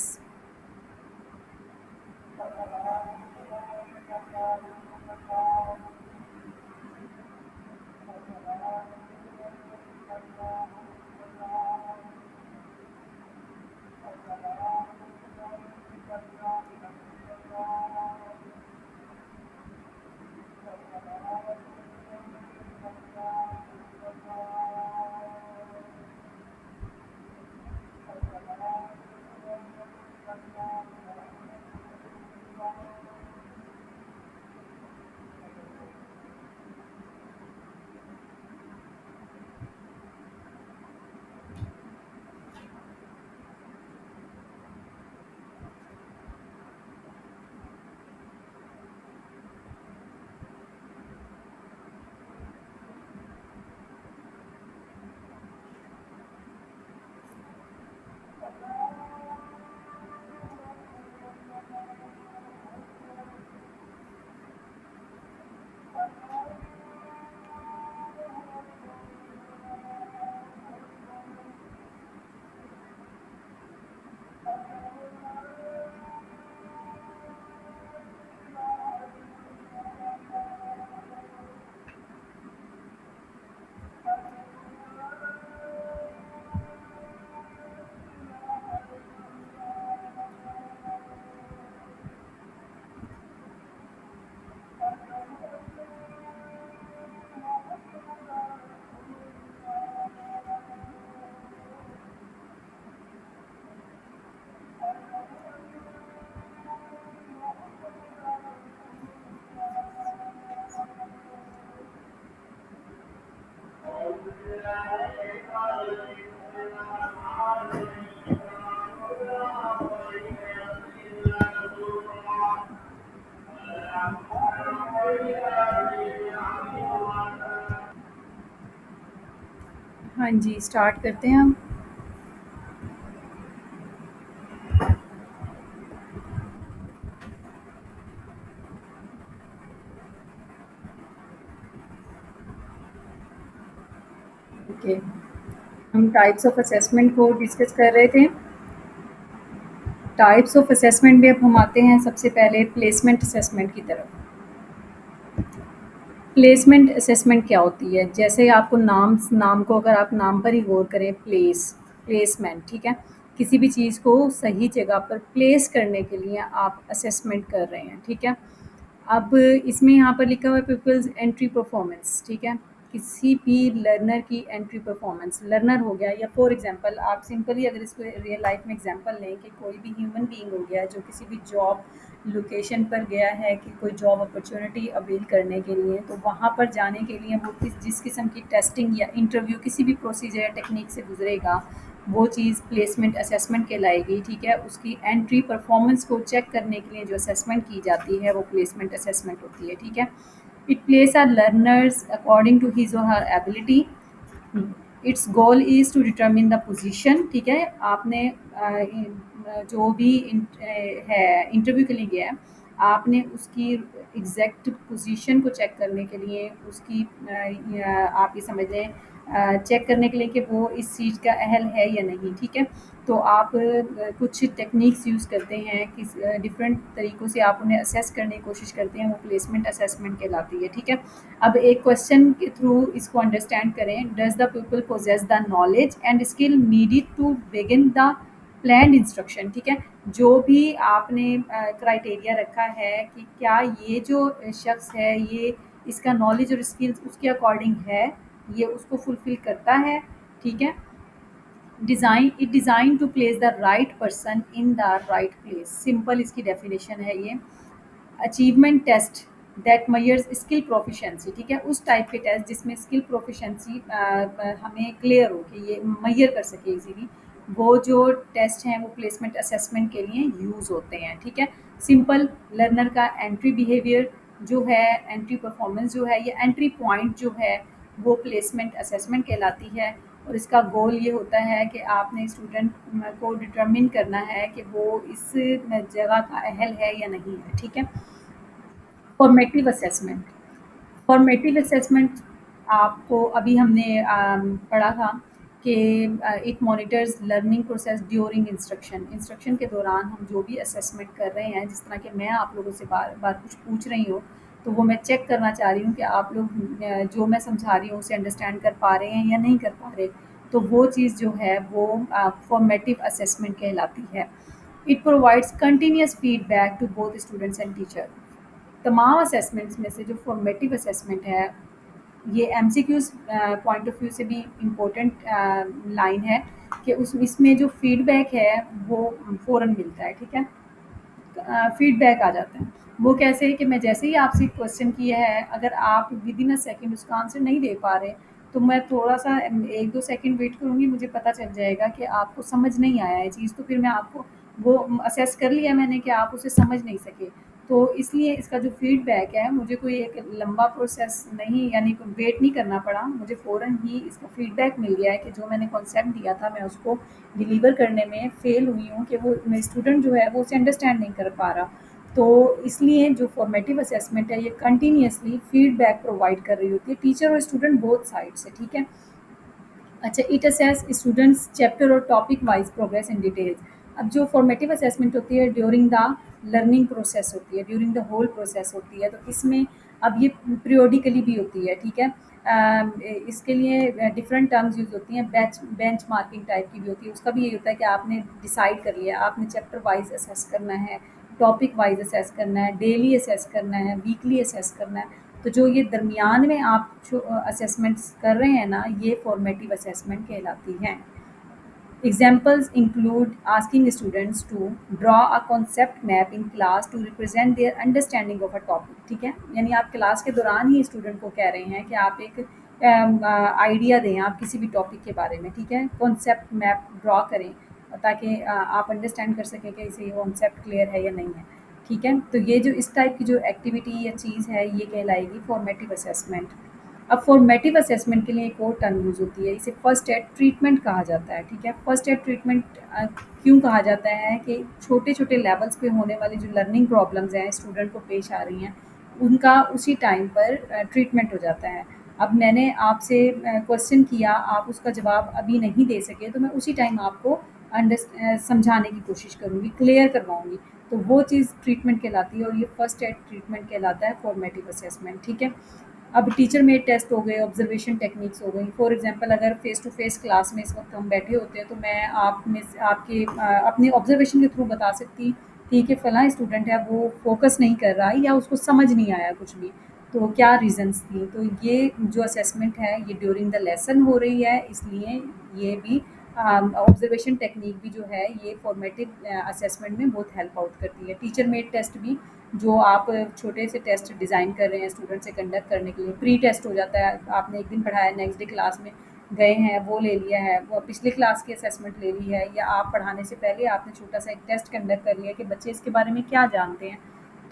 हाँ जी, स्टार्ट करते हैं हम। ओके, हम टाइप्स ऑफ असेसमेंट को डिस्कस कर रहे थे। टाइप्स ऑफ असेसमेंट में अब हम आते हैं सबसे पहले प्लेसमेंट असेसमेंट की तरफ। प्लेसमेंट असेसमेंट क्या होती है? जैसे आपको नाम को अगर आप नाम पर ही गौर करें, प्लेसमेंट, ठीक है? किसी भी चीज़ को सही जगह पर प्लेस करने के लिए आप असेसमेंट कर रहे हैं, ठीक है? अब इसमें यहाँ पर लिखा हुआ है पीपल्स एंट्री परफॉर्मेंस, ठीक है? किसी भी लर्नर की एंट्री परफॉर्मेंस, लर्नर हो गया या फॉर एग्जांपल आप सिंपली अगर इसको रियल लाइफ में एग्जांपल लें कि कोई भी ह्यूमन बीइंग हो गया जो किसी भी जॉब लोकेशन पर गया है कि कोई जॉब अपॉर्चुनिटी अवेल करने के लिए, तो वहाँ पर जाने के लिए वो जिस किस्म की टेस्टिंग या इंटरव्यू किसी भी प्रोसीजर या टेक्निक से गुजरेगा, वो चीज़ प्लेसमेंट असेसमेंट कहलाएगी, ठीक है। उसकी एंट्री परफॉर्मेंस को चेक करने के लिए जो असेसमेंट की जाती है वो प्लेसमेंट असेसमेंट होती है, ठीक है। It place are learners according to his और her ability. Its goal is to determine the position, ठीक है। आपने जो भी है इंटरव्यू के लिए गया है, आपने उसकी एग्जैक्ट पोजीशन को चेक करने के लिए उसकी आप ये समझ लें चेक करने के लिए कि वो इस चीज़ का अहल है या नहीं, ठीक है। तो आप कुछ टेक्निक्स यूज़ करते हैं, किस डिफरेंट तरीक़ों से आप उन्हें असेस करने की कोशिश करते हैं, वो प्लेसमेंट असेसमेंट कहलाती है, ठीक है। अब एक क्वेश्चन के थ्रू इसको अंडरस्टैंड करें। Does the people possess the knowledge and skill needed to begin the planned instruction, ठीक है। जो भी आपने क्राइटेरिया रखा है कि क्या ये जो शख्स है ये इसका नॉलेज और स्किल्स उसके अकॉर्डिंग है, ये उसको फुलफ़िल करता है, ठीक है। Design to place the right person in the right place, simple इसकी डेफिनेशन है ये। Achievement test that measures skill proficiency, ठीक है। उस टाइप के टेस्ट जिसमें स्किल प्रोफिशिएंसी हमें क्लियर हो कि ये मेजर कर सके इजीली, वो जो टेस्ट हैं वो प्लेसमेंट असेसमेंट के लिए यूज़ होते हैं, ठीक है। सिंपल लर्नर का एंट्री बिहेवियर जो है, एंट्री परफॉर्मेंस जो है, ये एंट्री पॉइंट जो है वो प्लेसमेंट असेसमेंट कहलाती है। और इसका गोल ये होता है कि आपने स्टूडेंट को डिटरमिन करना है कि वो इस जगह का अहल है या नहीं है, ठीक है। फॉर्मेटिव असेसमेंट, फॉर्मेटिव असेसमेंट आपको अभी हमने पढ़ा था कि it monitors learning process during instruction. Instruction के दौरान हम जो भी असेसमेंट कर रहे हैं, जिस तरह कि मैं आप लोगों से बार बार कुछ पूछ रही हूँ, तो वो मैं चेक करना चाह रही हूँ कि आप लोग जो मैं समझा रही हूँ उसे अंडरस्टैंड कर पा रहे हैं या नहीं कर पा रहे। तो वो चीज़ जो है वो फॉर्मेटिव असेसमेंट कहलाती है। It provides continuous feedback to both students and teacher. तमाम असेसमेंट्स में से जो फॉर्मेटिव असेसमेंट है, ये एमसीक्यूज़ पॉइंट ऑफ व्यू से भी इम्पोर्टेंट लाइन है कि उस इसमें जो फीडबैक है वो फ़ौरन मिलता है, ठीक है। फीडबैक आ जाता है। वो कैसे है कि मैं जैसे ही आपसे क्वेश्चन किया है, अगर आप विद इन अ सेकंड उसका आंसर नहीं दे पा रहे, तो मैं थोड़ा-सा 1-2 सेकंड वेट करूँगी, मुझे पता चल जाएगा कि आपको समझ नहीं आया है चीज़, तो फिर मैं आपको वो असेस कर लिया मैंने कि आप उसे समझ नहीं सके। तो इसलिए इसका जो फीडबैक है, मुझे कोई एक लंबा प्रोसेस नहीं, यानी कोई वेट नहीं करना पड़ा, मुझे फ़ौरन ही इसका फीडबैक मिल गया है कि जो मैंने कॉन्सेप्ट दिया था मैं उसको डिलीवर करने में फ़ेल हुई हूँ, कि वो मेरा स्टूडेंट जो है वो उसे अंडरस्टैंड नहीं कर पा रहा। तो इसलिए जो फॉर्मेटिव असेसमेंट है ये कंटिन्यूअसली फीडबैक प्रोवाइड कर रही होती है टीचर और स्टूडेंट बोथ साइड से, ठीक है। अच्छा, इट असेस स्टूडेंट्स चैप्टर और topic wise progress in details. अब जो फॉर्मेटिव असेसमेंट होती है ड्यूरिंग द लर्निंग प्रोसेस होती है, ड्यूरिंग द होल प्रोसेस होती है, तो इसमें अब ये पीरियोडिकली भी होती है, ठीक है। इसके लिए डिफरेंट टर्म्स यूज़ होती हैं, बेंच मार्किंग टाइप की भी होती है। उसका भी यही होता है कि आपने डिसाइड कर लिया, आपने चैप्टर वाइज असेस करना है, टॉपिक वाइज असेस करना है, डेली असेस करना है, वीकली असेस करना है। तो जो ये दरमियान में आप जो असेसमेंट्स कर रहे हैं ना, ये फॉर्मेटिव असेसमेंट कहलाती हैं। Examples include asking students to draw a concept map in class to represent their understanding of a topic, ठीक है। यानी आप क्लास के दौरान ही स्टूडेंट को कह रहे हैं कि आप एक आइडिया दें आप किसी भी टॉपिक के बारे में, ठीक है। कॉन्सेप्ट मैप ड्रॉ करें ताकि आप अंडरस्टैंड कर सकें कि इसे कॉन्सेप्ट क्लियर है या नहीं है, ठीक है। तो ये जो इस टाइप की जो एक्टिविटी या चीज़ है ये कहलाएगी फॉर्मेटिव असेसमेंट। अब फॉर्मेटिव असेसमेंट के लिए एक और टर्म यूज़ होती है, इसे फर्स्ट एड ट्रीटमेंट कहा जाता है, ठीक है। फर्स्ट एड ट्रीटमेंट क्यों कहा जाता है कि छोटे-छोटे लेवल्स पे होने वाली जो लर्निंग प्रॉब्लम्स हैं स्टूडेंट को पेश आ रही हैं, उनका उसी टाइम पर ट्रीटमेंट हो जाता है। अब मैंने आपसे क्वेश्चन किया, आप उसका जवाब अभी नहीं दे सके, तो मैं उसी टाइम आपको समझाने की कोशिश करूँगी, क्लियर करवाऊँगी। तो वो चीज़ ट्रीटमेंट कहलाती है और ये फर्स्ट एड ट्रीटमेंट कहलाता है फॉर्मेटिव असेसमेंट, ठीक है। अब टीचर मेड टेस्ट हो गए, ऑब्जर्वेशन टेक्निक्स हो गई। फॉर एग्जांपल अगर फेस टू फेस क्लास में इस वक्त हम बैठे होते हैं, तो मैं आप में से आपके अपने ऑब्जर्वेशन के थ्रू बता सकती थी कि फ़लाँ स्टूडेंट है वो फोकस नहीं कर रहा या उसको समझ नहीं आया कुछ भी, तो क्या रीज़न्स थी। तो ये जो असेसमेंट है ये ड्यूरिंग द लेसन हो रही है, इसलिए ये भी ऑब्जर्वेशन टेक्निक भी जो है ये फॉर्मेटिव असेसमेंट में बहुत हेल्प आउट करती है। टीचर मेड टेस्ट भी जो आप छोटे से टेस्ट डिज़ाइन कर रहे हैं स्टूडेंट से कंडक्ट करने के लिए, प्री टेस्ट हो जाता है, आपने एक दिन पढ़ाया नेक्स्ट डे क्लास में गए हैं वो ले लिया है, वो पिछले क्लास की असेसमेंट ले ली है, या आप पढ़ाने से पहले आपने छोटा-सा एक टेस्ट कंडक्ट कर लिया कि बच्चे इसके बारे में क्या जानते हैं।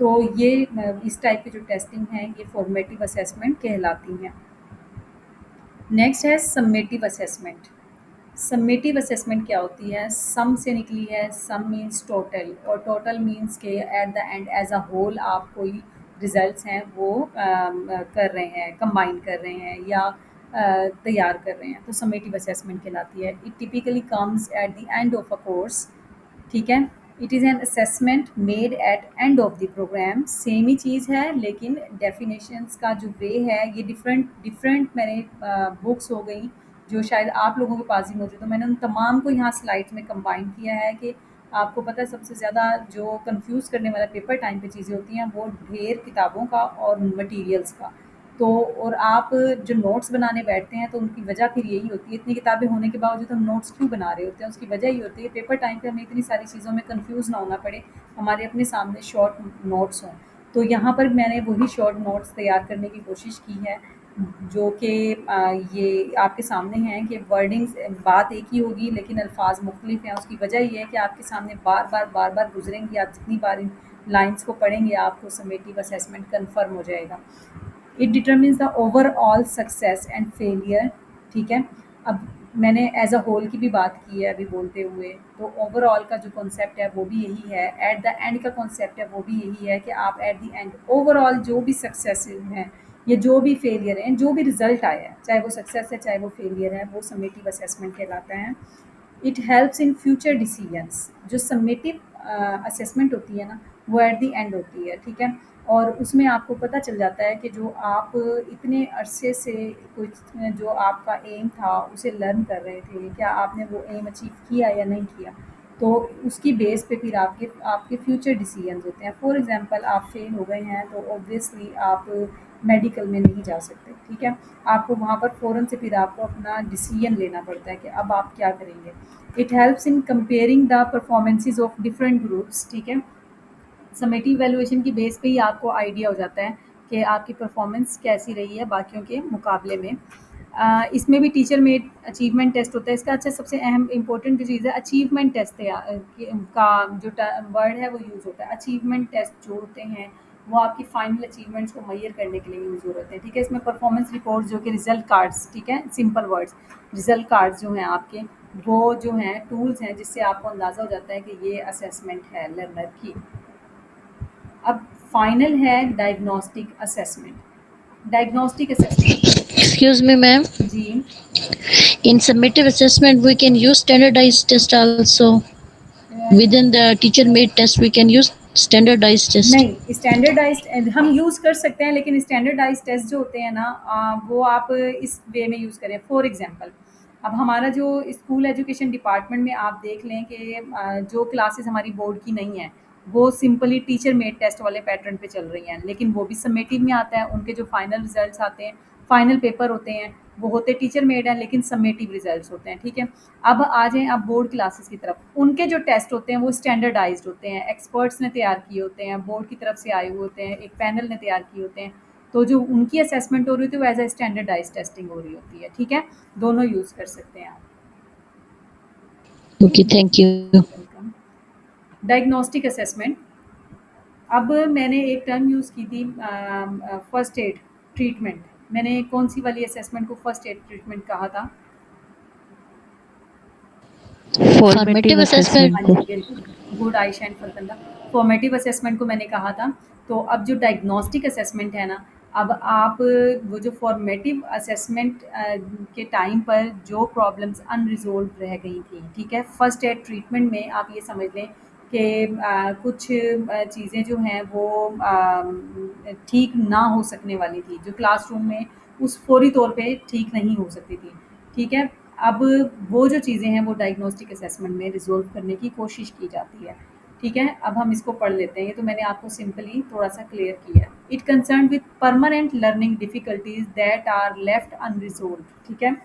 तो ये इस टाइप की जो टेस्टिंग है ये फॉर्मेटिव असेसमेंट कहलाती हैं। नेक्स्ट है सम्मेटिव असेसमेंट। सम्मेटिव असेसमेंट क्या होती है? सम से निकली है, सम मीन्स टोटल, और टोटल मीन्स के at the end as a whole आप कोई रिजल्ट्स हैं वो कर रहे हैं, कंबाइन कर रहे हैं, या तैयार कर रहे हैं, तो सम्मेटिव असेसमेंट कहलाती है। It typically comes at the end of a course, ठीक है। It is an assessment made at end of the programme. Same ही चीज़ है, लेकिन डेफिनेशंस का जो वे है ये डिफरेंट डिफरेंट मैंने बुक्स हो गई जो शायद आप लोगों के पास ही मौजूद हो, मैंने उन तमाम को यहाँ स्लाइड्स में कंबाइन किया है कि आपको पता है सबसे ज़्यादा जो कंफ्यूज करने वाला पेपर टाइम पे चीज़ें होती हैं वो ढेर किताबों का और मटेरियल्स का। तो और आप जो नोट्स बनाने बैठते हैं तो उनकी वजह फिर यही होती है, इतनी किताबें होने के बावजूद हम नोट्स क्यों बना रहे होते हैं, उसकी वजह ये होती है पेपर टाइम पे हमें इतनी सारी चीज़ों में कंफ्यूज ना होना पड़े, हमारे अपने सामने शॉर्ट नोट्स हों। तो यहाँ पर मैंने वही शॉर्ट नोट्स तैयार करने की कोशिश की है, जो कि ये आपके सामने हैं कि वर्डिंग्स बात एक ही होगी लेकिन अल्फाज मुख्तलिफ हैं। उसकी वजह ये है कि आपके सामने बार बार गुजरेंगी, आप जितनी बार इन लाइन्स को पढ़ेंगे आपको समेटिव असेसमेंट कन्फर्म हो जाएगा। It determines the overall success and failure, ठीक है। अब मैंने एज अ होल की भी बात की है अभी बोलते हुए, तो ओवरऑल का जो कॉन्सेप्ट है वो भी यही है, एट द एंड का कॉन्सेप्ट है वो भी यही है कि आप एट द एंड ओवरऑल जो भी सक्सेस हैं या जो भी फेलियर हैं, जो भी रिजल्ट आया है, चाहे वो सक्सेस है चाहे वो फेलियर है, वो समेटिव असेसमेंट कहलाता है। It helps in future decisions. जो समेटिव असेसमेंट होती है ना वो एट द एंड होती है, ठीक है। और उसमें आपको पता चल जाता है कि जो आप इतने अरसे से कुछ जो आपका एम था उसे लर्न कर रहे थे, क्या आपने वो एम अचीव किया या नहीं किया। तो उसकी बेस पे फिर आपके आपके फ्यूचर डिसीजंस होते हैं। फॉर एग्जांपल आप फेल हो गए हैं तो ऑब्वियसली आप मेडिकल में नहीं जा सकते, ठीक है। आपको वहाँ पर फ़ौरन से फिर आपको अपना डिसीजन लेना पड़ता है कि अब आप क्या करेंगे। It helps in comparing the performances of different groups, ठीक है। समेटिव वैल्यूएशन की बेस पे ही आपको आइडिया हो जाता है कि आपकी परफॉर्मेंस कैसी रही है बाकियों के मुकाबले में। इसमें भी टीचर मेड अचीवमेंट टेस्ट होता है इसका। अच्छा, सबसे अहम इम्पोर्टेंट जो चीज़ है अचीवमेंट टेस्ट का जो वर्ड है वो यूज़ होता है। अचीवमेंट टेस्ट जो होते हैं वो आपकी फाइनल अचीवमेंट्स को मेजर करने के लिए यूज़ होते हैं, ठीक है। इसमें परफॉर्मेंस रिपोर्ट जो कि रिजल्ट कार्ड्स, ठीक है, सिंपल वर्ड्स, रिजल्ट कार्ड्स जो हैं आपके वो जो हैं टूल्स हैं जिससे आपको अंदाज़ा हो जाता है कि ये असेसमेंट है लर्नर की। अब फाइनल है diagnostic assessment. Diagnostic assessment, Excuse me, ma'am. जी। In summative assessment, we can use standardized test also. Within the teacher-made test, we can use standardized test. नहीं, स्टैंडर्डाइज्ड हम यूज़ कर सकते हैं लेकिन स्टैंडर्डाइज्ड टेस्ट जो होते हैं ना वो आप इस वे में यूज़ करें। फॉर एग्जांपल अब हमारा जो स्कूल एजुकेशन डिपार्टमेंट में आप देख लें कि जो क्लासेस हमारी बोर्ड की नहीं हैं वो सिंपली टीचर मेड टेस्ट वाले पैटर्न पे चल रही हैं, लेकिन वो भी समेटिव में आता है। उनके जो फाइनल रिजल्ट्स आते हैं, फाइनल पेपर होते हैं, वो होते टीचर मेड हैं लेकिन समेटिव रिजल्ट्स होते हैं, ठीक है। अब आ जाएँ आप बोर्ड क्लासेस की तरफ। उनके जो टेस्ट होते हैं वो स्टैंडर्डाइज्ड होते हैं, एक्सपर्ट्स ने तैयार किए होते हैं, बोर्ड की तरफ से आए हुए होते हैं, एक पैनल ने तैयार किए होते हैं। तो जो उनकी असेसमेंट हो रही होती है वो एज़ अ स्टैंडर्डाइज्ड टेस्टिंग हो रही होती है, ठीक है। दोनों यूज़ कर सकते हैं आप। Okay, thank you. Welcome. Diagnostic assessment, अब मैंने एक टर्म यूज़ की थी फर्स्ट एड ट्रीटमेंट। मैंने कौन-सी वाली असेसमेंट को फर्स्ट एड ट्रीटमेंट कहा था? फॉर्मेटिव Formative असेसमेंट हाँ assessment. को। जी, वेरी गुड, गुड आई शाइन फॉरगंदा। फॉर्मेटिव असेसमेंट को मैंने कहा था। तो अब जो डायग्नोस्टिक असेसमेंट है ना, अब आप वो जो फॉर्मेटिव असेसमेंट के टाइम पर जो प्रॉब्लम्स अनरिज़ॉल्व्ड रह गई थी, ठीक है, फर्स्ट एड ट्रीटमेंट में आप ये समझ लें कि कुछ चीज़ें जो हैं वो ठीक ना हो सकने वाली थी, जो क्लासरूम में उस फ़ौरी तौर पे ठीक नहीं हो सकती थी, ठीक है। अब वो जो चीज़ें हैं वो डायग्नोस्टिक असेसमेंट में रिज़ॉल्व करने की कोशिश की जाती है, ठीक है। अब हम इसको पढ़ लेते हैं, ये तो मैंने आपको सिंपली थोड़ा-सा क्लियर किया है। It concern with permanent learning difficulties that are left unresolved, ठीक है।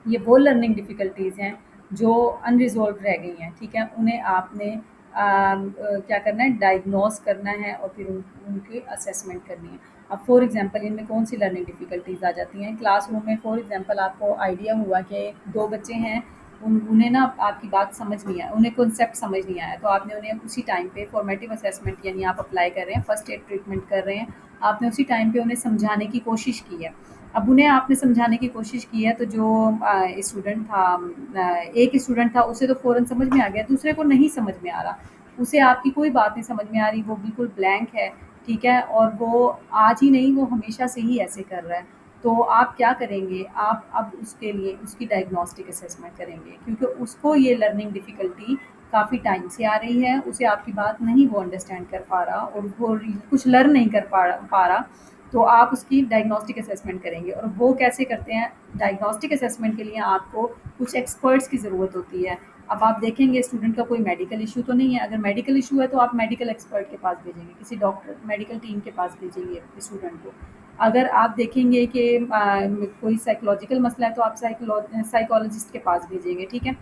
ये वो लर्निंग डिफ़िकल्टीज़ हैं जो अनरिज़ॉल्व रह गई हैं, ठीक है। उन्हें आपने क्या करना है, डायग्नोस करना है और फिर उनकी असेसमेंट करनी है। अब फॉर एग्ज़ाम्पल इनमें कौन-सी लर्निंग डिफ़िकल्टीज़ आ जाती हैं। क्लासरूम में फॉर एग्ज़ाम्पल आपको आइडिया हुआ कि 2 बच्चे हैं, उन्हें ना आपकी बात समझ नहीं आया, उन्हें कॉन्सेप्ट समझ नहीं आया, तो आपने उन्हें उसी टाइम पे फॉर्मेटिव असेसमेंट यानी आप अप्लाई कर रहे हैं, फर्स्ट एड ट्रीटमेंट कर रहे हैं, आपने उसी टाइम पे उन्हें समझाने की कोशिश की है। अब उन्हें आपने समझाने की कोशिश की है, तो जो स्टूडेंट था, एक स्टूडेंट था, उसे तो फ़ौरन समझ में आ गया, दूसरे को नहीं समझ में आ रहा। उसे आपकी कोई बात नहीं समझ में आ रही, वो बिल्कुल ब्लैंक है, ठीक है? और वो आज ही नहीं, वो हमेशा से ही ऐसे कर रहा है। तो आप क्या करेंगे? आप अब उसके लिए उसकी डायग्नोस्टिक असेसमेंट करेंगे, क्योंकि उसको ये लर्निंग डिफ़िकल्टी काफ़ी टाइम से आ रही है, उसे आपकी बात नहीं वो अंडरस्टैंड कर पा रहा और वो कुछ लर्न नहीं कर पा रहा, तो आप उसकी डायग्नोस्टिक असेसमेंट करेंगे। और वो कैसे करते हैं? डायग्नोस्टिक असेसमेंट के लिए आपको कुछ एक्सपर्ट्स की ज़रूरत होती है। अब आप देखेंगे स्टूडेंट का कोई मेडिकल इश्यू तो नहीं है, अगर मेडिकल इश्यू है तो आप मेडिकल एक्सपर्ट के पास भेजेंगे, किसी डॉक्टर मेडिकल टीम के पास भेजेंगे स्टूडेंट को। अगर आप देखेंगे कि कोई साइकोलॉजिकल मसला है तो आप साइकोलॉजिस्ट के पास भेजेंगे, ठीक है?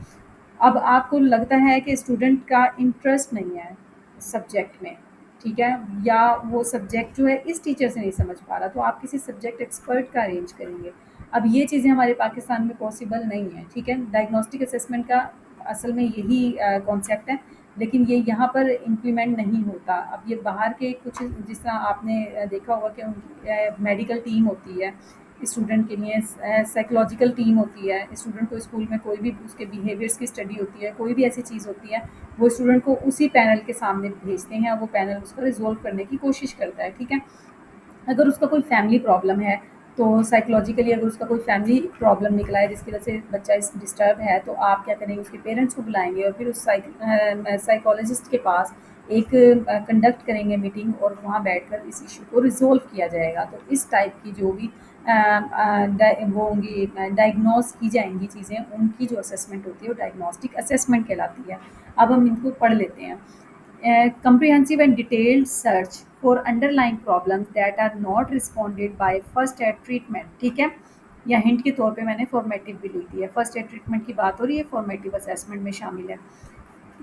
अब आपको लगता है कि स्टूडेंट का इंटरेस्ट नहीं है सब्जेक्ट में, ठीक है? या वो सब्जेक्ट जो है इस टीचर से नहीं समझ पा रहा, तो आप किसी सब्जेक्ट एक्सपर्ट का अरेंज करेंगे। अब ये चीज़ें हमारे पाकिस्तान में पॉसिबल नहीं है, ठीक है? डायग्नोस्टिक असेसमेंट का असल में यही कॉन्सेप्ट है, लेकिन ये यहाँ पर इम्प्लीमेंट नहीं होता। अब ये बाहर के कुछ, जिस तरह आपने देखा होगा कि उनकी मेडिकल टीम होती है, स्टूडेंट के लिए साइकोलॉजिकल टीम होती है, स्टूडेंट को स्कूल में कोई भी उसके बिहेवियर्स की स्टडी होती है, कोई भी ऐसी चीज़ होती है, वो स्टूडेंट को उसी पैनल के सामने भेजते हैं, वो पैनल उसको रिजॉल्व करने की कोशिश करता है, ठीक है? अगर उसका कोई फैमिली प्रॉब्लम है, तो साइकोलॉजिकली अगर उसका कोई फैमिली प्रॉब्लम निकला है जिसकी वजह से बच्चा इस डिस्टर्ब है, तो आप क्या करेंगे? उसके पेरेंट्स को बुलाएँगे और फिर उस साइकोलॉजिस्ट के पास एक कंडक्ट करेंगे मीटिंग, और वहाँ बैठकर इस इश्यू को रिज़ॉल्व किया जाएगा। तो इस टाइप की जो भी वो होंगी, डायग्नोज़ की जाएँगी चीज़ें, उनकी जो असेसमेंट होती है वो डायग्नोस्टिक असेसमेंट कहलाती है। अब हम इनको पढ़ लेते हैं। Comprehensive and detailed search for underlying problems that are not responded by first aid treatment, ठीक है? या हिंट के तौर पे मैंने फॉर्मेटिव भी लिख दिया है। फर्स्ट एड ट्रीटमेंट की बात हो रही है, फॉर्मेटिव असेसमेंट में शामिल है।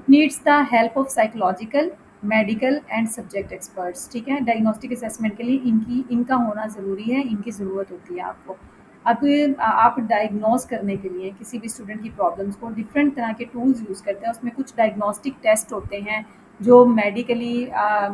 Needs the help of psychological, medical and subject experts, ठीक है? डायग्नोस्टिक असेसमेंट के लिए इनका होना ज़रूरी है, इनकी ज़रूरत होती है आपको। अब आप डायग्नोज करने के लिए किसी भी स्टूडेंट की प्रॉब्लम्स को डिफरेंट तरह के टूल्स यूज़ करते हैं, उसमें कुछ डायग्नोस्टिक टेस्ट होते हैं जो मेडिकली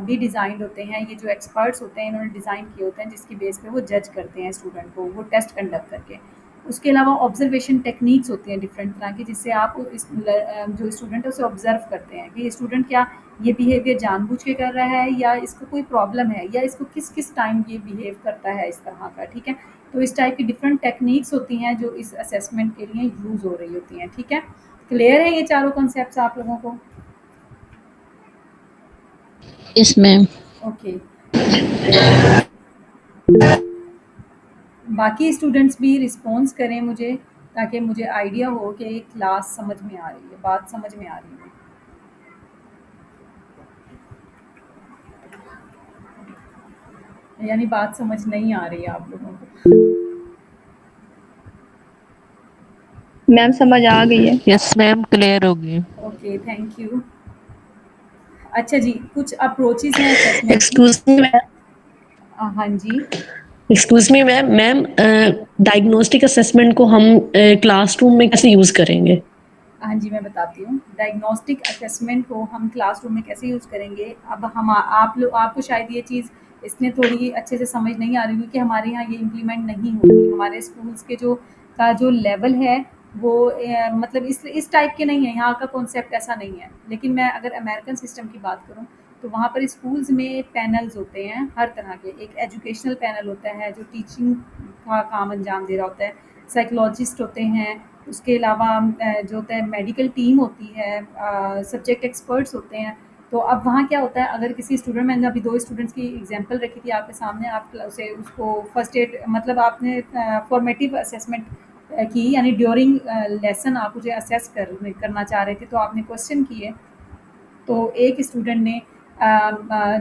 भी डिज़ाइंड होते हैं। ये जो एक्सपर्ट्स होते हैं इन्होंने डिज़ाइन किए होते हैं, जिसकी बेस पे वो जज करते हैं स्टूडेंट को, वो टेस्ट कंडक्ट करके। उसके अलावा ऑब्जर्वेशन टेक्निक्स होती हैं डिफरेंट तरह की, जिससे आप जो स्टूडेंट है उसे ऑब्जर्व करते हैं कि ये स्टूडेंट क्या ये बिहेवियर जानबूझ के कर रहा है, या इसको कोई प्रॉब्लम है, या इसको किस किस टाइम ये बिहेव करता है इस तरह का, ठीक है? तो इस टाइप की डिफरेंट टेक्निक्स होती हैं जो इस असेसमेंट के लिए यूज़ हो रही होती हैं, ठीक है? क्लियर है ये चारों कॉन्सेप्ट्स आप लोगों को? Yes, ma'am. ओके। बाकी स्टूडेंट्स भी रिस्पॉन्स करें मुझे, ताकि मुझे आइडिया हो कि क्लास समझ में आ रही है, बात समझ में आ रही है। यानी बात समझ नहीं आ रही है आप लोगों को। मैम समझ आ गई है। यस मैम, क्लियर होगी। Okay, thank you. अच्छा जी, कुछ अप्रोचेज़ हैं असेसमेंट की। Excuse me ma'am. हाँ जी। Excuse me ma'am. Ma'am, diagnostic assessment को हम क्लासरूम में कैसे यूज करेंगे? हाँ जी, मैं बताती हूँ। डायग्नोस्टिक असेसमेंट को हम क्लासरूम में कैसे यूज़ करेंगे? अब हम आपको शायद ये चीज़ इसलिए थोड़ी अच्छे से समझ नहीं आ रही होगी कि हमारे यहाँ ये इम्प्लीमेंट नहीं होती। हमारे स्कूल्स के जो लेवल है वो मतलब इस टाइप के नहीं है, यहाँ का कॉन्सेप्ट ऐसा नहीं है। लेकिन मैं अगर अमेरिकन सिस्टम की बात करूँ, तो वहाँ पर स्कूल्स में पैनल्स होते हैं हर तरह के। एक एजुकेशनल पैनल होता है जो टीचिंग का काम अंजाम दे रहा होता है, साइकोलॉजिस्ट होते हैं, उसके अलावा जो होता है मेडिकल टीम होती है, सब्जेक्ट एक्सपर्ट्स होते हैं। तो अब वहाँ क्या होता है, अगर किसी स्टूडेंट, मैंने अभी 2 स्टूडेंट्स की एग्जांपल रखी थी आपके सामने, आप उसको फर्स्ट एड मतलब आपने फॉर्मेटिव असेसमेंट की, यानी ड्यूरिंग लेसन आप मुझे असेस करना चाह रहे थे, तो आपने क्वेश्चन किए, तो एक स्टूडेंट ने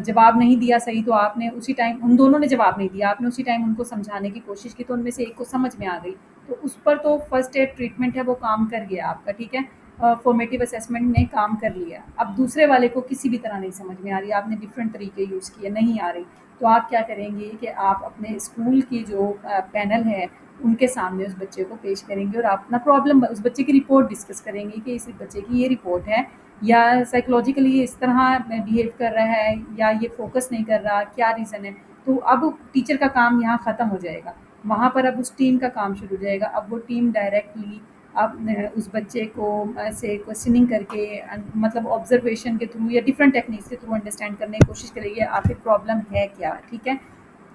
जवाब नहीं दिया सही, तो आपने उसी टाइम, उन दोनों ने जवाब नहीं दिया, आपने उसी टाइम उनको समझाने की कोशिश की, तो उनमें से एक को समझ में आ गई, तो उस पर तो फर्स्ट एड ट्रीटमेंट है वो काम कर गया आपका, ठीक है? फॉर्मेटिव असेसमेंट ने काम कर लिया, अब दूसरे वाले को किसी भी तरह नहीं समझ में आ रही, आपने डिफरेंट तरीके यूज़ किए, नहीं आ रही, तो आप क्या करेंगे कि आप अपने स्कूल की जो पैनल है उनके सामने उस बच्चे को पेश करेंगे और आप अपना प्रॉब्लम उस बच्चे की रिपोर्ट डिस्कस करेंगे कि इस बच्चे की ये रिपोर्ट है, या साइकोलॉजिकली ये इस तरह बिहेव कर रहा है, या ये फोकस नहीं कर रहा, क्या रीज़न है। तो अब टीचर का काम यहाँ ख़त्म हो जाएगा, वहाँ पर अब उस टीम का काम शुरू हो जाएगा। अब वो टीम डायरेक्टली अब उस बच्चे को से क्वेश्चनिंग करके मतलब ऑब्जर्वेशन के थ्रू या डिफरेंट टेक्निक्स के थ्रू अंडरस्टैंड करने की कोशिश करेगी आखिर प्रॉब्लम है क्या, ठीक है।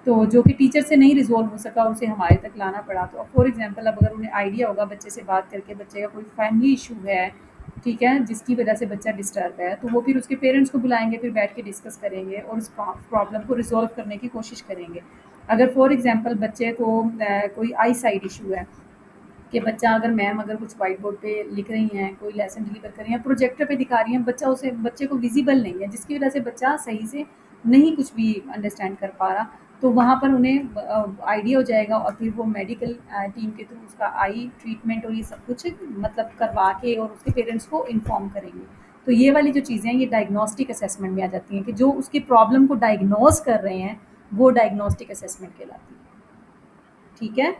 तो जो कि टीचर से नहीं रिजॉल्व हो सका उसे हमारे तक लाना पड़ा। तो फॉर एग्जांपल अब अगर उन्हें आइडिया होगा बच्चे से बात करके बच्चे का कोई फैमिली इशू है, ठीक है, जिसकी वजह से बच्चा डिस्टर्ब है, तो वो फिर उसके पेरेंट्स को बुलाएंगे, फिर बैठ के डिस्कस करेंगे और उस प्रॉब्लम को रिजॉल्व करने की कोशिश करेंगे। अगर फॉर एग्जांपल बच्चे को कोई आई साइड इशू है कि बच्चा अगर मैम अगर कुछ व्हाइट बोर्ड पे लिख रही हैं, कोई लेसन डिलीवर कर रही हैं, प्रोजेक्टर पे दिखा रही हैं, बच्चे को विजिबल नहीं है, जिसकी वजह से बच्चा सही से नहीं कुछ भी अंडरस्टैंड कर पा रहा, तो वहाँ पर उन्हें आइडिया हो जाएगा और फिर वो मेडिकल टीम के थ्रू उसका आई ट्रीटमेंट और ये सब कुछ मतलब करवा के और उसके पेरेंट्स को इन्फॉर्म करेंगे। तो ये वाली जो चीज़ें हैं ये डायग्नोस्टिक असेसमेंट में आ जाती हैं कि जो उसकी प्रॉब्लम को डायग्नोज कर रहे हैं वो डायग्नोस्टिक असेसमेंट कहलाती है, ठीक है।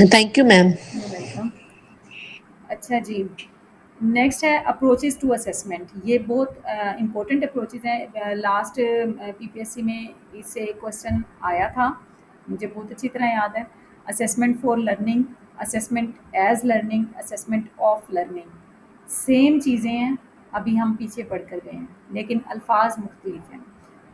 Thank you ma'am. You welcome. अच्छा जी, नेक्स्ट है अप्रोचेस टू असेसमेंट। ये बहुत इंपॉर्टेंट अप्रोचेस हैं। लास्ट पीपीएससी में इससे एक क्वेश्चन आया था, मुझे बहुत अच्छी तरह याद है। Assessment for learning, assessment as learning, assessment of learning, same चीज़ें हैं, अभी हम पीछे पढ़ कर गए हैं लेकिन अल्फाज मुख्तलिफ हैं।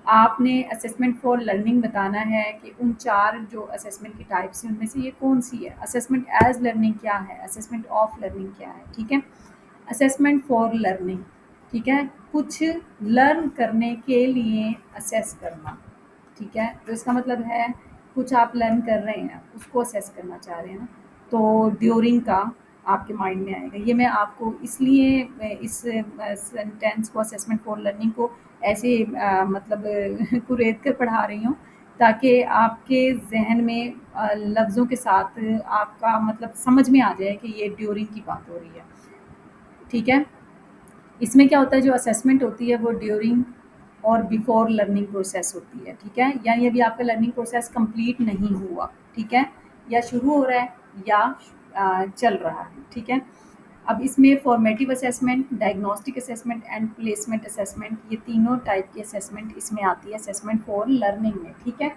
आपने असेसमेंट फॉर लर्निंग बताना है कि उन 4 जो असेसमेंट की टाइप्स हैं उनमें से ये कौन सी है। असेसमेंट एज लर्निंग क्या है, असेसमेंट ऑफ लर्निंग क्या है, ठीक है। असेसमेंट फॉर लर्निंग, ठीक है, कुछ लर्न करने के लिए असेस करना, ठीक है। तो इसका मतलब है कुछ आप लर्न कर रहे हैं उसको असेस करना चाह रहे हैं, तो ड्यूरिंग का आपके माइंड में आएगा। ये मैं आपको इसलिए इस सेंटेंस को असेसमेंट फॉर लर्निंग को ऐसे मतलब कुरेद कर पढ़ा रही हूँ ताकि आपके जहन में लफ्ज़ों के साथ आपका मतलब समझ में आ जाए कि ये ड्यूरिंग की बात हो रही है, ठीक है। इसमें क्या होता है जो असेसमेंट होती है वो ड्यूरिंग और बिफोर लर्निंग प्रोसेस होती है, ठीक है। यानी अभी आपका लर्निंग प्रोसेस कंप्लीट नहीं हुआ, ठीक है, या शुरू हो रहा है या चल रहा है, ठीक है। अब इसमें formative assessment, diagnostic assessment and placement assessment, ये तीनों टाइप की असेसमेंट इसमें आती है असेसमेंट फॉर लर्निंग में, ठीक है।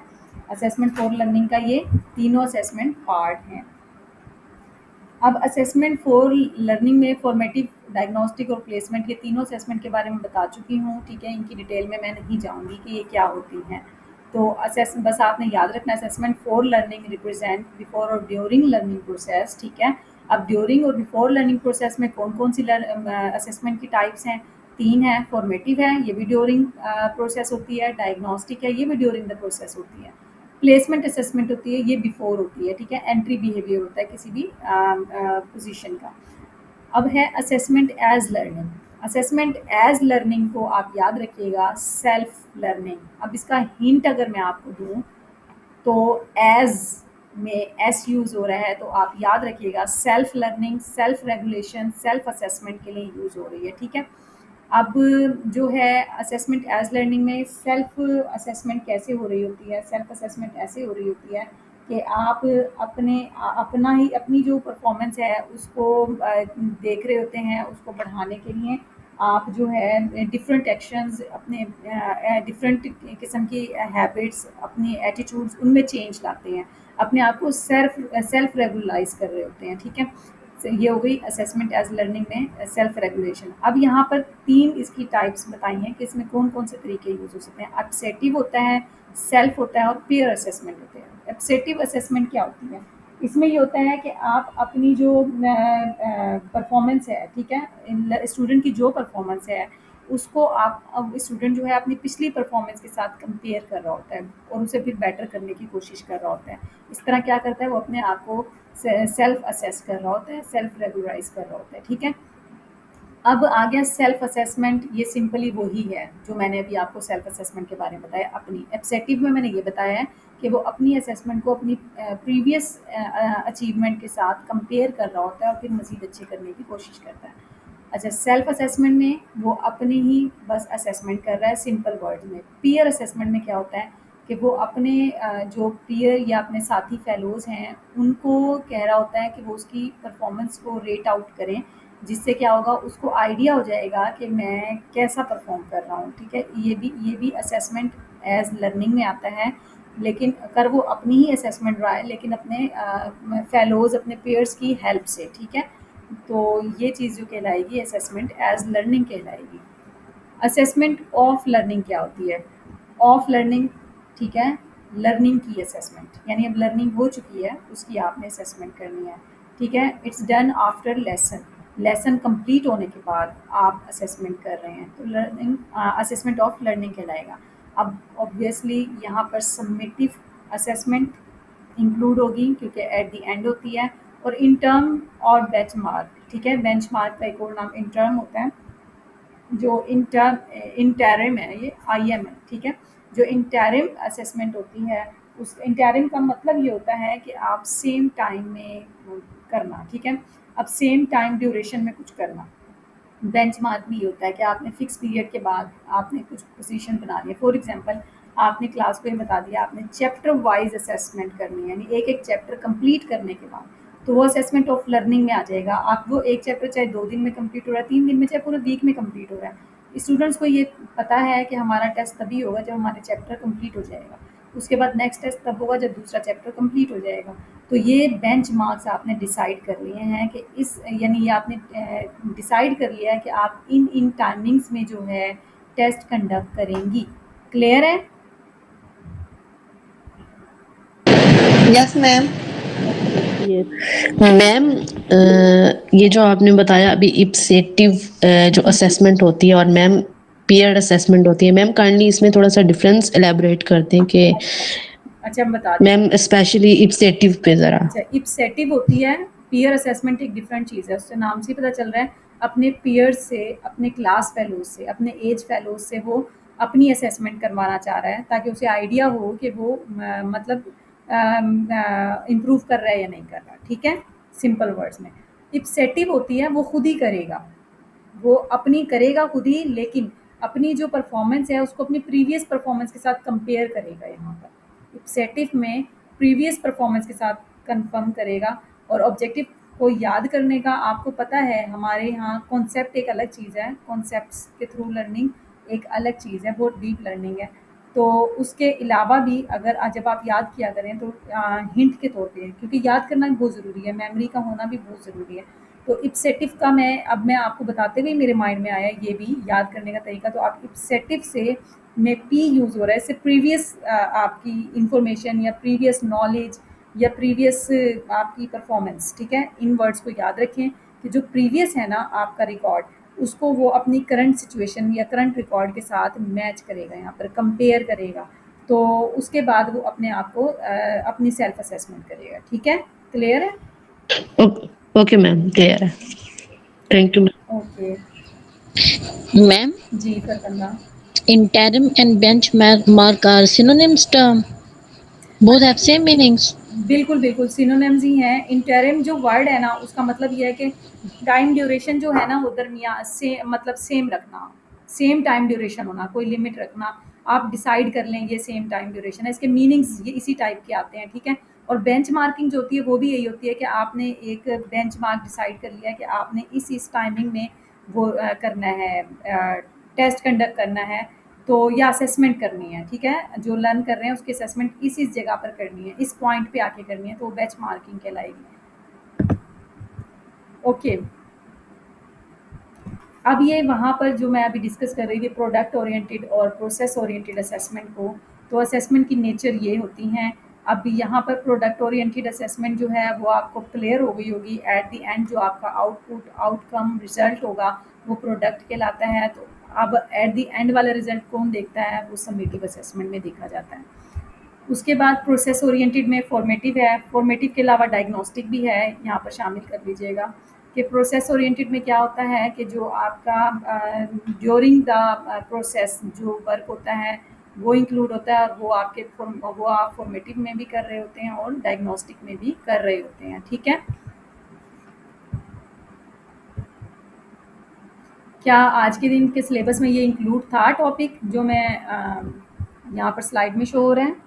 असेसमेंट फॉर लर्निंग का ये तीनों असेसमेंट पार्ट हैं। अब असेसमेंट फॉर लर्निंग में फॉर्मेटिव, डायग्नोस्टिक और प्लेसमेंट ये तीनों असेसमेंट के बारे में बता चुकी हूँ, ठीक है। इनकी डिटेल में मैं नहीं जाऊँगी कि ये क्या होती हैं। तो बस आपने याद रखना assessment for learning represent before और ड्यूरिंग लर्निंग प्रोसेस, ठीक है। अब ड्यूरिंग और बिफोर लर्निंग प्रोसेस में कौन कौन सी असेसमेंट की टाइप्स हैं, 3 हैं। फॉर्मेटिव है, ये भी ड्यूरिंग प्रोसेस होती है। डायग्नोस्टिक है, ये भी ड्यूरिंग द प्रोसेस होती है। प्लेसमेंट असेसमेंट होती है, ये बिफोर होती है, ठीक है। एंट्री बिहेवियर होता है किसी भी पोजीशन का। अब है assessment as learning. Assessment as learning को आप याद रखिएगा सेल्फ लर्निंग। अब इसका हिंट अगर मैं आपको दूं तो एज में एस यूज़ हो रहा है, तो आप याद रखिएगा self learning, self regulation, self assessment के लिए यूज़ हो रही है, ठीक है। अब जो है असेसमेंट एज लर्निंग में सेल्फ असेसमेंट कैसे हो रही होती है, सेल्फ असेसमेंट ऐसे हो रही होती है कि आप अपना ही अपनी जो परफॉर्मेंस है उसको देख रहे होते हैं, उसको बढ़ाने के लिए आप जो है डिफरेंट एक्शंस अपने डिफरेंट किस्म की हैबिट्स, अपनी एटीट्यूड्स उनमें चेंज लाते हैं, अपने आप को सेल्फ रेगुलाइज कर रहे होते हैं, ठीक है। ये हो गई असेसमेंट एज लर्निंग में सेल्फ रेगुलेशन। अब यहाँ पर 3 इसकी टाइप्स बताई हैं कि इसमें कौन कौन से तरीके यूज़ हो सकते हैं। एब्सेटिव होता है, सेल्फ होता है और पीयर असेसमेंट होते हैं। एब्सेटिव असेसमेंट क्या होती है, इसमें ये होता है कि आप अपनी जो परफॉर्मेंस है, ठीक है, स्टूडेंट की जो परफॉर्मेंस है उसको आप अब स्टूडेंट जो है अपनी पिछली परफॉर्मेंस के साथ कंपेयर कर रहा होता है और उसे फिर बेटर करने की कोशिश कर रहा होता है। इस तरह क्या करता है वो अपने आप को सेल्फ असेस कर रहा होता है, सेल्फ रेगुलाइज कर रहा होता है, ठीक है। अब आ गया सेल्फ असेसमेंट। ये सिंपली वही है जो मैंने अभी आपको सेल्फ असेसमेंट के बारे में बताया। अपनी एब्सेटिव में मैंने ये बताया है कि वो अपनी असेसमेंट को अपनी प्रीवियस अचीवमेंट के साथ कंपेयर कर रहा होता है और फिर मज़ीद अच्छे करने की कोशिश करता है। अच्छा, सेल्फ असेसमेंट में वो अपनी ही बस असेसमेंट कर रहा है सिंपल वर्ड में। पीयर असेसमेंट में क्या होता है कि वो अपने जो पीयर या अपने साथी फेलोज़ हैं उनको कह रहा होता है कि वो उसकी परफॉर्मेंस को रेट आउट करें, जिससे क्या होगा उसको आइडिया हो जाएगा कि मैं कैसा परफॉर्म कर रहा हूँ। ठीक है, ये भी असेसमेंट एज लर्निंग में आता है, लेकिन कर वो अपनी ही असेसमेंट रहा है लेकिन अपने फेलोज़ अपने पेयर्स की हेल्प से। ठीक है, तो ये चीज़ जो कहलाएगी असेसमेंट एज लर्निंग कहलाएगी। असेसमेंट ऑफ लर्निंग क्या होती है? ऑफ लर्निंग, ठीक है, लर्निंग की असेसमेंट, यानी अब लर्निंग हो चुकी है उसकी आपने असेसमेंट करनी है। ठीक है, it's done after lesson. Lesson complete होने के बाद आप असेसमेंट कर रहे हैं तो लर्निंग असेसमेंट ऑफ लर्निंग कहलाएगा। अब ऑब्वियसली यहाँ पर समेटिव असेसमेंट इंक्लूड होगी क्योंकि एट द एंड होती है, और इंटर्म और बेंचमार्क। ठीक है, बेंचमार्क का एक और नाम इंटर्म होता है। जो इंटरिम है, ये आईएम है। ठीक है, जो इंटरिम असेसमेंट होती है उस इंटरिम का मतलब ये होता है कि आप सेम टाइम में करना। ठीक है, अब सेम टाइम ड्यूरेशन में कुछ करना। बेंचमार्क भी ये होता है कि आपने फिक्स पीरियड के बाद आपने कुछ पोजीशन बना लिया। फॉर एग्जांपल, आपने क्लास को ये बता दिया आपने चैप्टर वाइज असेसमेंट करनी है, यानी एक एक चैप्टर कंप्लीट करने के बाद तो वो असेसमेंट ऑफ लर्निंग में आ जाएगा। आप वो एक चैप्टर चाहे 2 दिन में कंप्लीट हो रहा है, 3 दिन में, चाहे पूरे वीक में कंप्लीट हो रहा है, स्टूडेंट्स को ये पता है कि हमारा टेस्ट तभी होगा जब हमारे चैप्टर कंप्लीट हो जाएगा। उसके बाद नेक्स्ट टेस्ट तब होगा जब दूसरा चैप्टर कंप्लीट हो जाएगा। तो ये बेंच मार्क्स आपने डिसाइड कर लिए हैं कि इस, यानी ये आपने डिसाइड कर लिया है कि आप इन इन टाइमिंग्स में जो है टेस्ट कंडक्ट करेंगी। क्लियर है? Yes ma'am. मैम ये जो आपने बताया अभी इप्सेटिव जो असेसमेंट होती है और मैम पीयर्ड असेसमेंट होती है, मैम काइंडली इसमें थोड़ा सा डिफरेंस एलैबोरेट कर दें कि अच्छा, हम बता दें। मैम स्पेशली इप्सेटिव पे ज़रा। अच्छा, इप्सेटिव होती है, पीयर असेसमेंट एक डिफरेंट चीज़ है। उससे नाम से ही पता चल रहा है, अपने पीयर्स से, अपने क्लास फेलोज से, अपने एज फेलोज से वो अपनी असेसमेंट करवाना चाह रहा है ताकि उसे आइडिया हो कि वो मतलब इम्प्रूव कर रहा है या नहीं कर रहा। ठीक है, सिंपल वर्ड्स में। इप्सेटिव होती है वो खुद ही करेगा, वो अपनी करेगा खुद ही, लेकिन अपनी जो परफॉर्मेंस है उसको अपनी प्रीवियस परफॉर्मेंस के साथ कंपेयर करेगा। यहाँ पर इप्सेटिव में प्रीवियस परफॉर्मेंस के साथ कंफर्म करेगा। और ऑब्जेक्टिव को याद करने का आपको पता है, हमारे यहाँ कॉन्सेप्ट एक अलग चीज़ है, कॉन्सेप्ट्स के थ्रू लर्निंग एक अलग चीज़ है, बहुत डीप लर्निंग है। तो उसके अलावा भी अगर जब आप याद किया करें तो हिंट के तौर पे, क्योंकि याद करना भी बहुत ज़रूरी है, मेमोरी का होना भी बहुत ज़रूरी है। तो इप्सेटिव का मैं आपको बताते हुए मेरे माइंड में आया ये भी याद करने का तरीका। तो आप इप्सेटिव से में पी यूज़ हो रहा है, इससे प्रीवियस आपकी इंफॉर्मेशन या प्रीवियस नॉलेज या प्रीवियस आपकी परफॉर्मेंस। ठीक है, इन वर्ड्स को याद रखें कि जो प्रीवियस है ना आपका रिकॉर्ड, उसको वो अपनी करंट सिचुएशन या करंट रिकॉर्ड के साथ मैच करेगा, यहाँ पर कंपेयर करेगा। तो उसके बाद वो अपने आप को अपनी सेल्फ असेसमेंट करेगा। ठीक है, क्लियर है? ओके मैम, क्लियर है। Thank you ma'am. Okay Ma'am, जी, Farkhanda. interim and benchmark are synonyms term. Both have same meanings. बिल्कुल, बिल्कुल सिनोनिम्स ही हैं। इंटरिम जो वर्ड है ना उसका मतलब ये है कि टाइम ड्यूरेशन जो है ना वो दरमियान से मतलब सेम रखना, सेम टाइम ड्यूरेशन होना, कोई लिमिट रखना। आप डिसाइड कर लें ये सेम टाइम ड्यूरेशन है, इसके मीनिंग्स ये इसी टाइप के आते हैं। ठीक है, और बेंचमार्किंग जो होती है वो भी यही होती है कि आपने एक बेंचमार्क डिसाइड कर लिया कि आपने इस टाइमिंग में वो करना है, टेस्ट कंडक्ट करना है, तो या असेसमेंट करनी है। ठीक है, जो लर्न कर रहे हैं उसकी असेसमेंट इस जगह पर करनी है, इस पॉइंट पे आके करनी है, तो वो बेंच मार्किंग कहलाएगी। ओके, अब ये वहाँ पर जो मैं अभी डिस्कस कर रही थी प्रोडक्ट ओरिएंटेड और प्रोसेस ओरिएंटेड असेसमेंट को, तो असेसमेंट की नेचर ये होती हैं। अब यहाँ पर प्रोडक्ट ओरिएंटेड असेसमेंट जो है वो आपको क्लियर हो गई होगी। एट द एंड जो आपका आउटपुट, आउटकम, रिजल्ट होगा वो प्रोडक्ट कहलाता है। तो अब एट द एंड वाला रिजल्ट कौन देखता है? वो समेटिव असेसमेंट में देखा जाता है। उसके बाद प्रोसेस ओरिएंटेड में फॉर्मेटिव है, फॉर्मेटिव के अलावा डायग्नोस्टिक भी है, यहाँ पर शामिल कर लीजिएगा। कि प्रोसेस ओरिएंटेड में क्या होता है कि जो आपका ड्यूरिंग द प्रोसेस जो वर्क होता है वो इंक्लूड होता है, और वो आप फॉर्मेटिव में भी कर रहे होते हैं और डायग्नोस्टिक में भी कर रहे होते हैं। ठीक है, क्या आज के दिन के सिलेबस में ये इंक्लूड था टॉपिक जो मैं यहाँ पर स्लाइड में शो हो रहा है?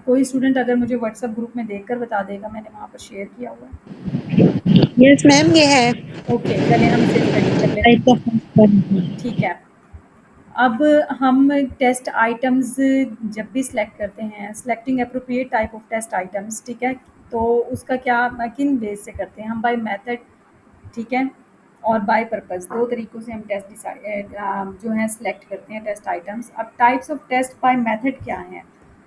कोई स्टूडेंट अगर मुझे व्हाट्सएप ग्रुप में देखकर बता देगा, मैंने वहाँ पर शेयर किया हुआ है। यस मैम, ये है। ओके, चलिए हम इसे स्टडी कर लेते हैं। ठीक है, अब हम टेस्ट आइटम्स जब भी सिलेक्ट करते हैं, selecting appropriate type of test items, ठीक है, तो उसका क्या किन बेस से करते हैं हम? बाय मेथड, ठीक है, और बाय पर्पस, दो तरीक़ों से हम टेस्ट जो है सिलेक्ट करते हैं टेस्ट आइटम्स। अब types of test by method क्या हैं?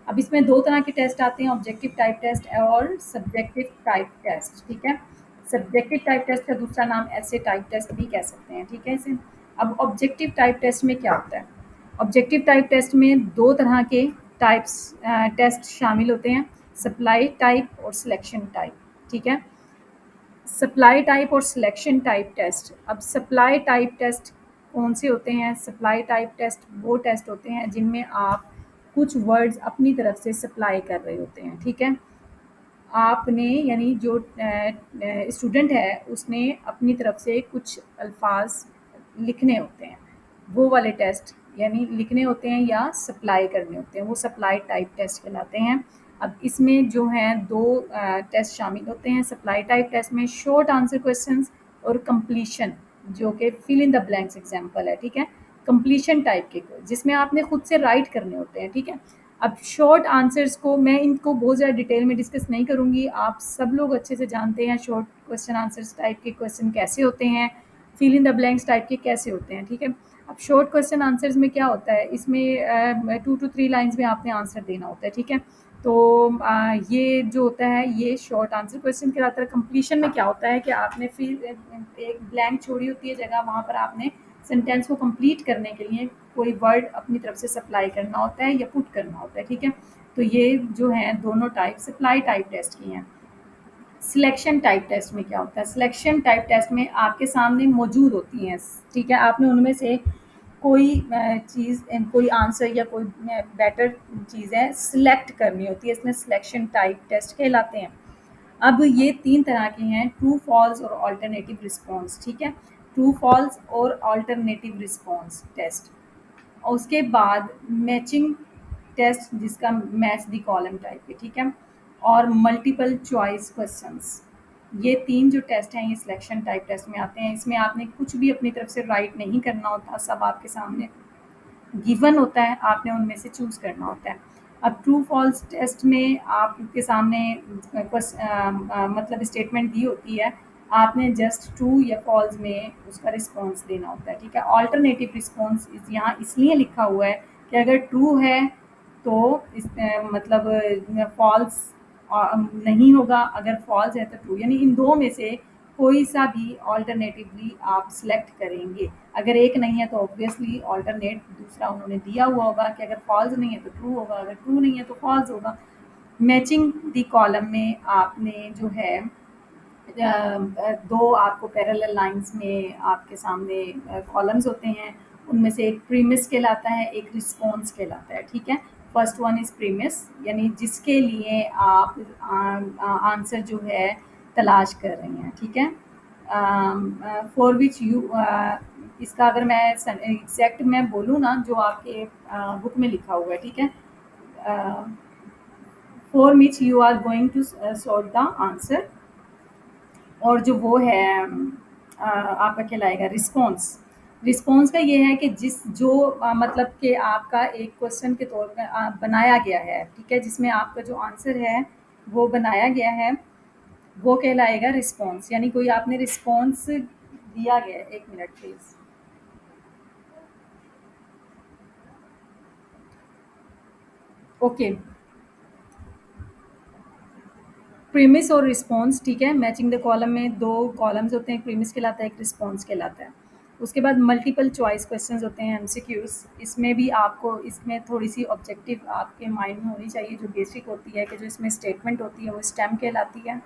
अब इसमें दो तरह के टेस्ट आते हैं, ऑब्जेक्टिव टाइप टेस्ट और सब्जेक्टिव टाइप टेस्ट। ठीक है, सब्जेक्टिव टाइप टेस्ट का दूसरा नाम ऐसे टाइप टेस्ट भी कह सकते हैं। ठीक है इसे। अब ऑब्जेक्टिव टाइप टेस्ट में क्या होता है? ऑब्जेक्टिव टाइप टेस्ट में दो तरह के टाइप्स टेस्ट शामिल होते हैं, सप्लाई टाइप और सिलेक्शन टाइप। ठीक है, सप्लाई टाइप और सिलेक्शन टाइप टेस्ट। अब सप्लाई टाइप टेस्ट कौन से होते हैं? सप्लाई टाइप टेस्ट वो टेस्ट होते हैं जिनमें आप कुछ वर्ड्स अपनी तरफ से सप्लाई कर रहे होते हैं। ठीक है, आपने यानी जो स्टूडेंट है उसने अपनी तरफ से कुछ अल्फाज लिखने होते हैं, वो वाले टेस्ट यानी लिखने होते हैं या सप्लाई करने होते हैं, वो सप्लाई टाइप टेस्ट कहलाते हैं। अब इसमें जो हैं दो टेस्ट शामिल होते हैं सप्लाई टाइप टेस्ट में, शॉर्ट आंसर क्वेश्चंस और कंप्लीशन, जो कि fill in the blanks example है। ठीक है, कंप्लीशन टाइप के जिसमें आपने खुद से राइट करने होते हैं। ठीक है, अब शॉर्ट आंसर्स को मैं इनको बहुत ज़्यादा डिटेल में डिस्कस नहीं करूँगी, आप सब लोग अच्छे से जानते हैं शॉर्ट क्वेश्चन आंसर्स टाइप के क्वेश्चन कैसे होते हैं, fill in the blanks type के कैसे होते हैं। ठीक है, अब शॉर्ट क्वेश्चन आंसर्स में क्या होता है, इसमें 2 to 3 लाइन्स में आपने आंसर देना होता है। ठीक है, तो ये जो होता है ये शॉर्ट आंसर क्वेश्चन कहलाता है। कंप्लीशन में क्या होता है कि आपने फिर एक ब्लैंक छोड़ी होती है जगह, वहाँ पर आपने सेंटेंस को कंप्लीट करने के लिए कोई वर्ड अपनी तरफ से सप्लाई करना होता है या पुट करना होता है। ठीक है, तो ये जो है दोनों टाइप सप्लाई टाइप टेस्ट की हैं। सिलेक्शन टाइप टेस्ट में क्या होता है? सिलेक्शन टाइप टेस्ट में आपके सामने मौजूद होती हैं, ठीक है, आपने उनमें से कोई चीज़ कोई आंसर या कोई बेटर चीज़ है सिलेक्ट करनी होती है, इसमें सिलेक्शन टाइप टेस्ट कहलाते हैं। अब ये 3 तरह के हैं, ट्रू फॉल्स और अल्टरनेटिव रिस्पॉन्स। ठीक है, ट्रू फॉल्स और अल्टरनेटिव रिस्पॉन्स टेस्ट। और उसके बाद मैचिंग टेस्ट जिसका मैच द कॉलम टाइप के। ठीक है, और मल्टीपल चॉइस क्वेश्चंस, ये 3 जो टेस्ट हैं ये सिलेक्शन टाइप टेस्ट में आते हैं। इसमें आपने कुछ भी अपनी तरफ से राइट नहीं करना होता, सब आपके सामने गिवन होता है, आपने उनमें से चूज़ करना होता है। अब ट्रू फॉल्स टेस्ट में आपके सामने मतलब स्टेटमेंट दी होती है, आपने जस्ट ट्रू या फॉल्स में उसका रिस्पॉन्स देना होता है। ठीक है, ऑल्टरनेटिव रिस्पॉन्स यहाँ इसलिए लिखा हुआ है कि अगर ट्रू है तो मतलब फॉल्स नहीं होगा, अगर फॉल्स है तो ट्रू, यानी इन दो में से कोई सा भी ऑल्टरनेटिवली आप सिलेक्ट करेंगे। अगर एक नहीं है तो ऑब्वियसली ऑल्टरनेट दूसरा उन्होंने दिया हुआ होगा कि अगर फॉल्स नहीं है तो ट्रू होगा, अगर ट्रू नहीं है तो फॉल्स होगा। मैचिंग द कॉलम में आपने जो है दो आपको पैरेलल लाइंस में आपके सामने कॉलम्स होते हैं, उनमें से एक प्रीमिस कहलाता है, एक रिस्पॉन्स कहलाता है। ठीक है, फर्स्ट वन इज़ प्रीमिस, यानी जिसके लिए आप आंसर जो है तलाश कर रहे हैं। ठीक है, फॉर विच यू इसका अगर मैं एग्जैक्ट मैं बोलूँ ना जो आपके बुक में लिखा हुआ है। ठीक है, for which you are going to solve the answer, और जो वो है आपका कहलाएगा रिस्पॉन्स। रिस्पॉन्स का ये है कि मतलब कि आपका एक क्वेश्चन के तौर पे बनाया गया है। ठीक है, जिसमें आपका जो आंसर है वो बनाया गया है, वो कहलाएगा रिस्पॉन्स, यानी कोई आपने रिस्पॉन्स दिया गया है। 1 मिनट प्लीज़। ओके, प्रीमिस और रिस्पॉन्स। ठीक है, मैचिंग द कॉलम में 2 कॉलम्स होते हैं, एक प्रीमिस कहलाता है, एक रिस्पॉन्स कहलाता है। उसके बाद मल्टीपल चॉइस क्वेश्चंस होते हैं, एमसीक्यूज़। इसमें भी आपको इसमें थोड़ी-सी ऑब्जेक्टिव आपके माइंड में होनी चाहिए, जो बेसिक होती है कि जो इसमें स्टेटमेंट होती है वो स्टेम कहलाती है।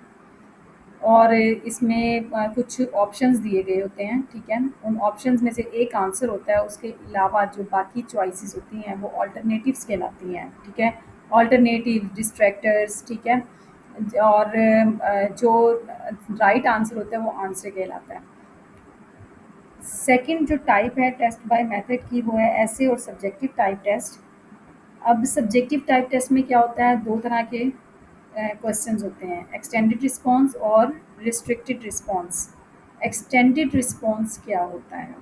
और इसमें कुछ ऑप्शंस दिए गए होते हैं, ठीक है? उन ऑप्शंस में से एक आंसर होता है, उसके अलावा जो बाकी चॉइसेस होती हैं वो अल्टरनेटिव्स कहलाती हैं, ठीक है? अल्टरनेटिव, डिस्ट्रैक्टर्स, ठीक है? और जो राइट आंसर होता है वो आंसर कहलाता है। सेकंड जो टाइप है टेस्ट बाय मेथड की, वो है ऐसे और सब्जेक्टिव टाइप टेस्ट। अब सब्जेक्टिव टाइप टेस्ट में क्या होता है, 2 तरह के क्वेश्चंस होते हैं, एक्सटेंडेड रिस्पॉन्स और रिस्ट्रिक्टेड रिस्पॉन्स। एक्सटेंडेड रिस्पॉन्स क्या होता है?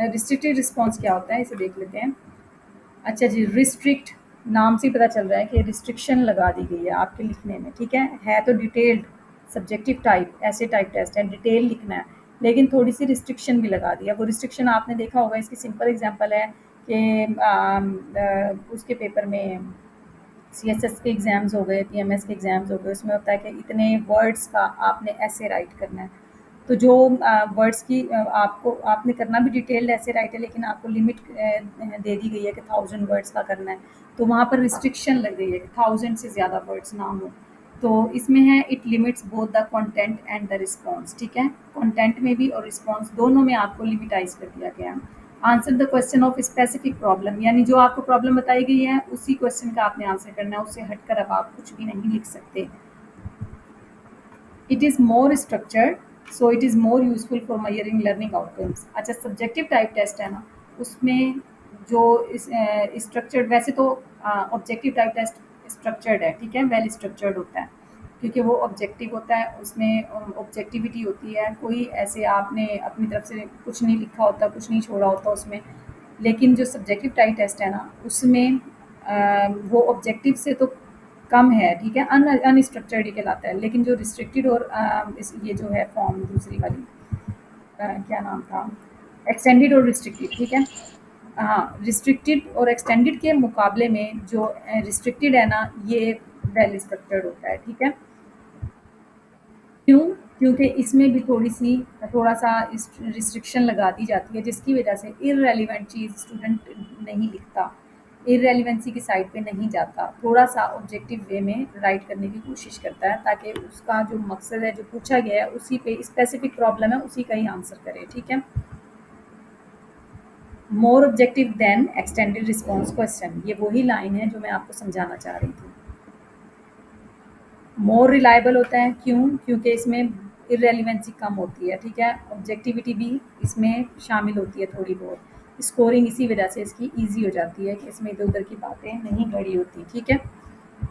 रिस्ट्रिक्टेड रिस्पॉन्स क्या होता है, इसे देख लेते हैं। अच्छा जी, रिस्ट्रिक्ट नाम से ही पता चल रहा है कि रिस्ट्रिक्शन लगा दी गई है आपके लिखने में, ठीक है तो डिटेल्ड सब्जेक्टिव टाइप ऐसे टाइप टेस्ट है, डिटेल लिखना है, लेकिन थोड़ी सी रिस्ट्रिक्शन भी लगा दी है। वो रिस्ट्रिक्शन आपने देखा होगा, इसकी सिंपल एग्जांपल है कि उसके पेपर में सीएसएस के एग्ज़ाम्स हो गए, पीएमएस के एग्ज़ाम्स हो गए, उसमें होता है कि इतने वर्ड्स का आपने ऐसे राइट करना है। तो जो वर्ड्स की आपको आपने करना भी डिटेल्ड ऐसे राइट है, लेकिन आपको लिमिट दे दी गई है कि 1000 वर्ड्स का करना है। तो वहाँ पर रिस्ट्रिक्शन लग गई है कि 1000 से ज़्यादा वर्ड्स ना हो। तो इसमें है it limits both the content and the response, ठीक है? कंटेंट में भी और रिस्पॉन्स दोनों में आपको लिमिटाइज कर दिया गया है। Answer the question of specific problem, यानी जो आपको प्रॉब्लम बताई गई है उसी क्वेश्चन का आपने आंसर करना है, उससे हटकर अब आप कुछ भी नहीं लिख सकते। It is more structured, so it is more useful for measuring learning outcomes. अच्छा, सब्जेक्टिव टाइप टेस्ट है ना, उसमें जो स्ट्रक्चर्ड, वैसे तो ऑब्जेक्टिव टाइप टेस्ट स्ट्रक्चर्ड है, ठीक है, वेल स्ट्रक्चर्ड होता है, क्योंकि वो ऑब्जेक्टिव होता है, उसमें ऑब्जेक्टिविटी होती है, कोई ऐसे आपने अपनी तरफ से कुछ नहीं लिखा होता, कुछ नहीं छोड़ा होता उसमें। लेकिन जो सब्जेक्टिव टाइप टेस्ट है ना, उसमें वो ऑब्जेक्टिव से तो कम है, ठीक है, अनस्ट्रक्चर्ड ही कहलाता है। लेकिन जो रिस्ट्रिक्टेड और ये जो है फॉर्म दूसरी वाली, क्या नाम था, एक्सटेंडेड और रिस्ट्रिक्टेड, ठीक है। हाँ, रिस्ट्रिक्टेड और एक्सटेंडेड के मुकाबले में जो रिस्ट्रिक्टेड है ना, ये वेल स्ट्रक्चर्ड होता है, ठीक है। क्यों? क्योंकि इसमें भी थोड़ा सा रिस्ट्रिक्शन लगा दी जाती है, जिसकी वजह से इररेलेवेंट चीज़ स्टूडेंट नहीं लिखता, इररेलेवेंसी की साइड पे नहीं जाता, थोड़ा सा ऑब्जेक्टिव वे में राइट करने की कोशिश करता है, ताकि उसका जो मकसद है, जो पूछा गया है, उसी पे स्पेसिफिक प्रॉब्लम है, उसी का ही आंसर करे, ठीक है। More objective than extended response question, ये वही लाइन है जो मैं आपको समझाना चाह रही थी। मोर रिलायबल होता है, क्यों? क्योंकि इसमें इररेलेवेंसी कम होती है, ठीक है, ऑब्जेक्टिविटी भी इसमें शामिल होती है थोड़ी बहुत, स्कोरिंग इसी वजह से इसकी ईजी हो जाती है कि इसमें इधर उधर की बातें नहीं गड़ी होती, ठीक है।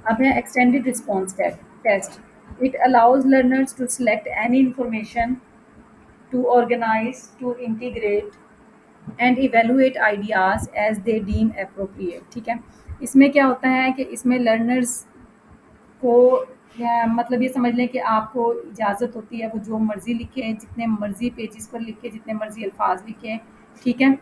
अब है extended response test. It allows learners to select any information, to organise, to integrate and evaluate ideas as they deem appropriate, ठीक है। इसमें क्या होता है कि इसमें लर्नर्स को मतलब ये समझ लें कि आपको इजाज़त होती है वो जो मर्ज़ी लिखे, जितने मर्ज़ी पेजेस पर लिखे, जितने मर्ज़ी अल्फाज लिखे, ठीक है।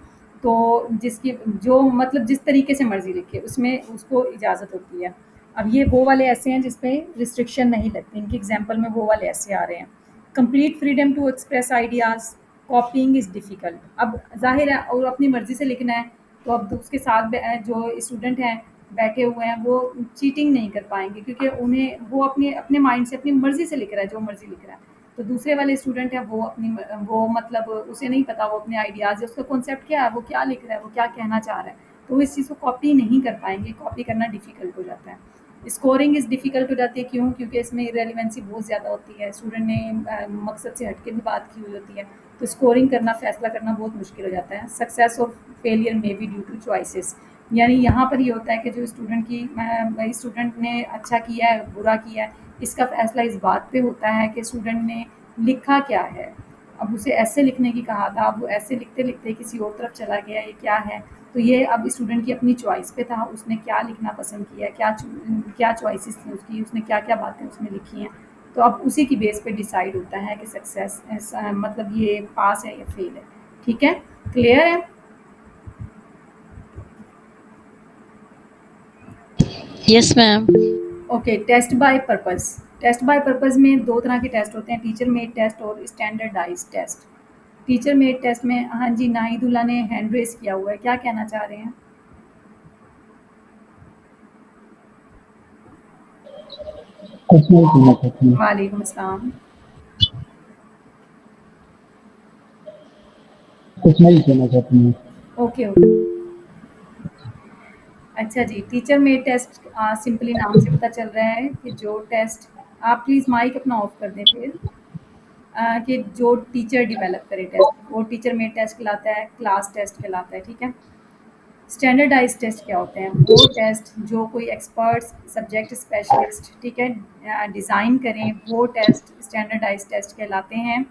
तो जिसकी जो मतलब जिस तरीके से मर्ज़ी लिखे, उसमें उसको इजाज़त होती है। अब ये वो वाले ऐसे हैं जिस पे रिस्ट्रिक्शन नहीं लगती, इनके एग्जांपल में वो वाले ऐसे आ रहे हैं। Complete freedom to express ideas, copying is difficult. अब ज़ाहिर है और अपनी मर्ज़ी से लिखना है, तो अब उसके साथ जो स्टूडेंट हैं बैठे हुए हैं, वो चीटिंग नहीं कर पाएँगे, क्योंकि उन्हें वो अपने माइंड से अपनी मर्ज़ी से लिख रहा है, जो मर्ज़ी लिख रहा है। तो दूसरे वाले स्टूडेंट हैं, वो मतलब उसे नहीं पता, वो अपने आइडियाज़, उसका कॉन्सेप्ट क्या है, वो क्या लिख रहा है, वो क्या कहना चाह रहा है, तो वो इस चीज़ को कॉपी नहीं कर पाएँगे, कॉपी करना डिफ़िकल्ट हो जाता है। स्कोरिंग इज़ डिफ़िकल्ट हो जाती है, क्यों? क्योंकि इसमें इररेलेवेंसी बहुत ज़्यादा होती है, स्टूडेंट ने मकसद से हट के भी बात की हुई होती है, तो स्कोरिंग करना, फ़ैसला करना बहुत मुश्किल हो जाता है। सक्सेस और फेलियर में बी ड्यू टू चॉइसेस, यानी यहाँ पर ये होता है कि जो स्टूडेंट ने अच्छा किया है, बुरा किया है, इसका फ़ैसला इस बात पे होता है कि स्टूडेंट ने लिखा क्या है। अब उसे ऐसे लिखने की कहा था, अब वो ऐसे लिखते-लिखते किसी और तरफ चला गया, ये क्या है? तो ये अब स्टूडेंट की अपनी चॉइस पे था, उसने क्या लिखना पसंद किया है, क्या चॉइसेस थी उसकी, उसने क्या-क्या बातें उसमें लिखी हैं। तो अब उसी की बेस पे डिसाइड होता है कि सक्सेस मतलब ये पास है या फेल है, ठीक है? क्लियर है? Yes, ma'am. Okay, test by purpose. Test by purpose में 2 तरह के टेस्ट होते हैं, टीचर मेड टेस्ट और standardised test. Teacher made test में, हाँ जी, नाहिदुल्ला ने हैंड रेज़ किया हुआ है, क्या कहना चाह रहे हैं? कुछ नहीं कहना चाहती हूँ। वालेकुम अस्सलाम। कुछ नहीं कहना चाहती हूँ। Okay, okay. अच्छा जी, टीचर मेड टेस्ट सिंपली नाम से पता चल रहा है कि जो टेस्ट, आप प्लीज़ माइक अपना ऑफ कर दें फिर, कि जो टीचर डेवलप करे टेस्ट, वो टीचर मेड टेस्ट कहलाता है, क्लास टेस्ट कहलाता है, ठीक है? स्टैंडर्डाइज्ड टेस्ट क्या होते हैं? वो टेस्ट जो कोई एक्सपर्ट्स, सब्जेक्ट स्पेशलिस्ट, ठीक है, डिज़ाइन करें, वो टेस्ट स्टैंडर्डाइज्ड टेस्ट कहलाते हैं,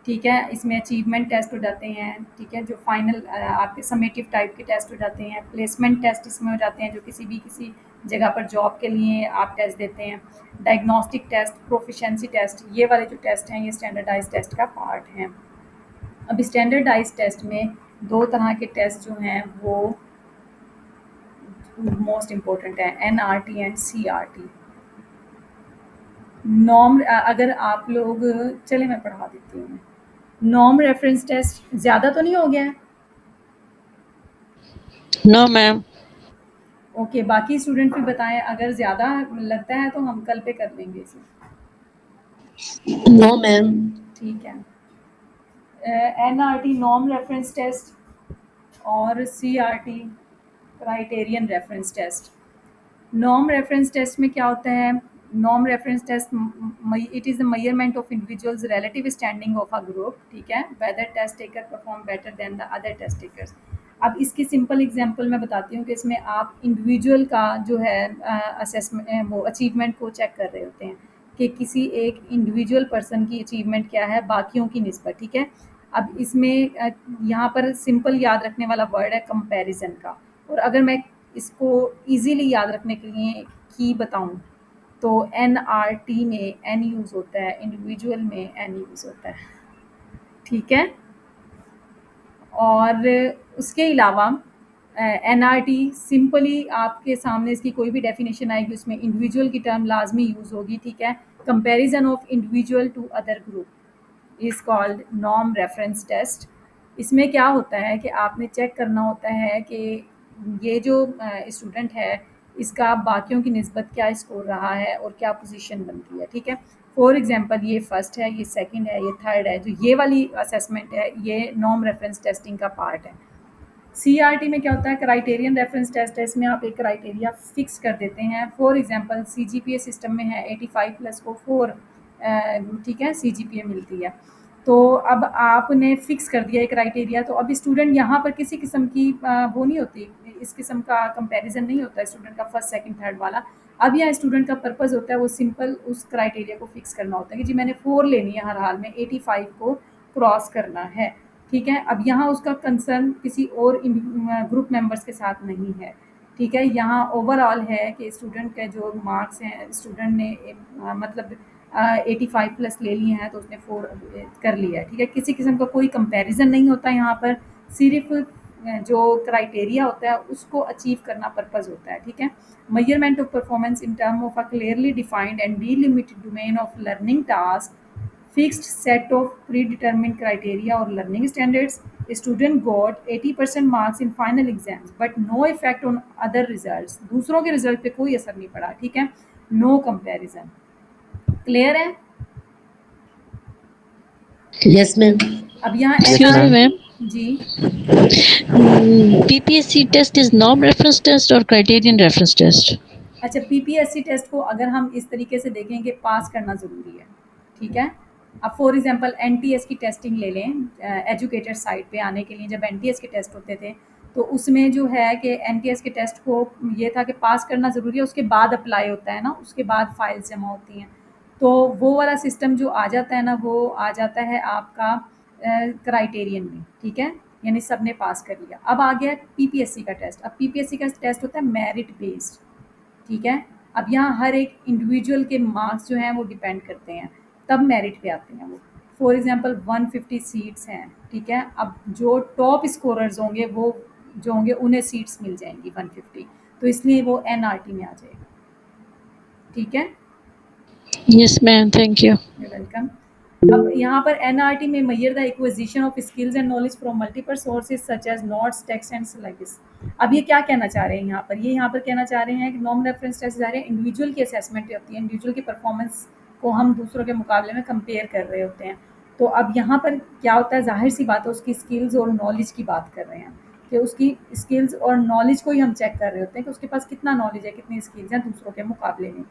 ठीक है? इसमें अचीवमेंट टेस्ट हो जाते हैं, ठीक है, जो फाइनल आपके समेटिव टाइप के टेस्ट हो जाते हैं, प्लेसमेंट टेस्ट इसमें हो जाते हैं, जो किसी जगह पर जॉब के लिए आप टेस्ट देते हैं, डायग्नोस्टिक टेस्ट, प्रोफिशिएंसी टेस्ट, ये वाले जो टेस्ट हैं ये स्टैंडर्डाइज्ड टेस्ट का पार्ट हैं। अब स्टैंडर्डाइज्ड टेस्ट में 2 तरह के टेस्ट जो हैं वो मोस्ट इम्पोर्टेंट है, एनआरटी एंड सीआरटी। नॉर्म, अगर आप लोग, चले मैं पढ़ा देती हूँ। नॉर्म रेफरेंस टेस्ट ज़्यादा तो नहीं हो गया है? No, ma'am. ओके, बाकी स्टूडेंट भी बताएं, अगर ज़्यादा लगता है तो हम कल पे कर लेंगे इसे, नो मैम। ठीक है? एनआरटी नॉर्म रेफरेंस टेस्ट और CRT criterion reference test. Norm reference test में क्या होता है? Norm reference test, it is the measurement of individuals relative standing of a group, ठीक है, whether test taker perform better than the other test takers. अब इसकी simple example मैं बताती हूँ कि इसमें आप इंडिविजुअल का जो है असेसमेंट, वो अचीवमेंट को चेक कर रहे होते हैं कि किसी एक इंडिविजुअल पर्सन की अचीवमेंट क्या है बाकियों की निस्बत, ठीक है? अब इसमें यहाँ पर सिंपल याद रखने वाला वर्ड है कंपैरिजन का, और अगर मैं इसको इजीली याद रखने के लिए की बताऊं तो एनआरटी में एन यूज़ होता है, इंडिविजुअल में एन यूज़ होता है, ठीक है? और उसके अलावा एनआरटी सिंपली आपके सामने इसकी कोई भी डेफिनेशन आएगी उसमें इंडिविजुअल की टर्म लाजमी यूज़ होगी, ठीक है? Comparison of individual to other group is called norm reference test. इसमें क्या होता है कि आपने चेक करना होता है कि ये जो स्टूडेंट है इसका बाकियों की निस्बत क्या स्कोर रहा है और क्या पोजीशन बनती है, ठीक है? फॉर एग्जांपल ये फर्स्ट है, ये सेकंड है, ये थर्ड है, जो ये वाली असेसमेंट है ये नॉर्म रेफरेंस टेस्टिंग का पार्ट है। सीआरटी में क्या होता है? क्राइटेरियन रेफरेंस टेस्ट है, इसमें आप एक क्राइटेरिया फिक्स कर देते हैं। फॉर एग्जांपल सीजीपीए सिस्टम में है 85 प्लस को 4, ठीक है, सीजीपीए मिलती है। तो अब आपने फिक्स कर दिया एक क्राइटेरिया, तो अब स्टूडेंट यहाँ पर किसी किस्म की वो नहीं होती, इस किस्म का कंपैरिजन नहीं होता स्टूडेंट का फर्स्ट सेकंड थर्ड वाला। अब यहाँ स्टूडेंट का पर्पस होता है वो सिंपल उस क्राइटेरिया को फिक्स करना होता है कि जी मैंने 4 लेनी है हर हाल में, 85 को क्रॉस करना है, ठीक है? अब यहाँ उसका कंसर्न किसी और ग्रुप मेंबर्स के साथ नहीं है, ठीक है? यहाँ ओवरऑल है कि स्टूडेंट के जो मार्क्स हैं, स्टूडेंट ने मतलब 85 प्लस ले लिए हैं तो उसने 4 कर लिया है, ठीक है? किसी किस्म का कोई कंपैरिजन नहीं होता यहाँ पर, सिर्फ जो क्राइटेरिया होता है उसको अचीव करना पर्पस होता है, ठीक है? Measurement of performance in term of a clearly defined and delimited domain of learning task, fixed set of predetermined criteria or learning standards. A student got 80% marks in final exams but no effect on other results. दूसरों के result पे कोई असर नहीं पड़ा, ठीक है? No comparison. Clear है? Yes ma'am. अब यहाँ Excuse me, ma'am. जी, PPSC test is norm reference test or criterion reference test? अच्छा, पीपीएससी टेस्ट को अगर हम इस तरीके से देखें कि पास करना ज़रूरी है, ठीक है? अब फॉर एग्जांपल एनटीएस की टेस्टिंग ले लें, एजुकेटर साइट पे आने के लिए जब एनटीएस के टेस्ट होते थे तो उसमें जो है कि एनटीएस के टेस्ट को ये था कि पास करना ज़रूरी है, उसके बाद अप्लाई होता है ना, उसके बाद फाइल्स जमा होती हैं, तो वो वाला सिस्टम जो आ जाता है ना वो आ जाता है आपका क्राइटेरियन में, ठीक है? यानी सब ने पास कर लिया। अब आ गया पीपीएससी का टेस्ट। अब पीपीएससी का टेस्ट होता है मेरिट बेस्ड, ठीक है? अब यहाँ हर एक इंडिविजुअल के मार्क्स जो हैं वो डिपेंड करते हैं, तब मेरिट पे आते हैं वो। फॉर एग्जांपल 150 सीट्स हैं, ठीक है? अब जो टॉप स्कोरर्स होंगे वो जो होंगे उन्हें सीट्स मिल जाएंगी 150, तो इसलिए वो एनआरटी में आ जाएगा, ठीक है? Yes, ma'am. Thank you. Welcome. अब यहाँ पर एनआरटी में measure the acquisition of skills and knowledge from multiple sources such as notes text and syllabus. अब ये क्या कहना चाह रहे हैं यहाँ पर, ये यहाँ पर कहना चाह रहे हैं कि नॉन रेफरेंस टेस्ट जा रहे हैं, इंडिविजुअल की असेसमेंट होती है, इंडिविजुअल की परफॉर्मेंस को हम दूसरों के मुकाबले में कंपेयर कर रहे होते हैं। तो अब यहाँ पर क्या होता है, जाहिर सी बात है उसकी स्किल्स और नॉलेज की बात कर रहे हैं कि उसकी स्किल्स और नॉलेज को ही हम चेक कर रहे होते हैं कि उसके पास कितना नॉलेज है, कितनी स्किल्स हैं दूसरों के मुकाबले में।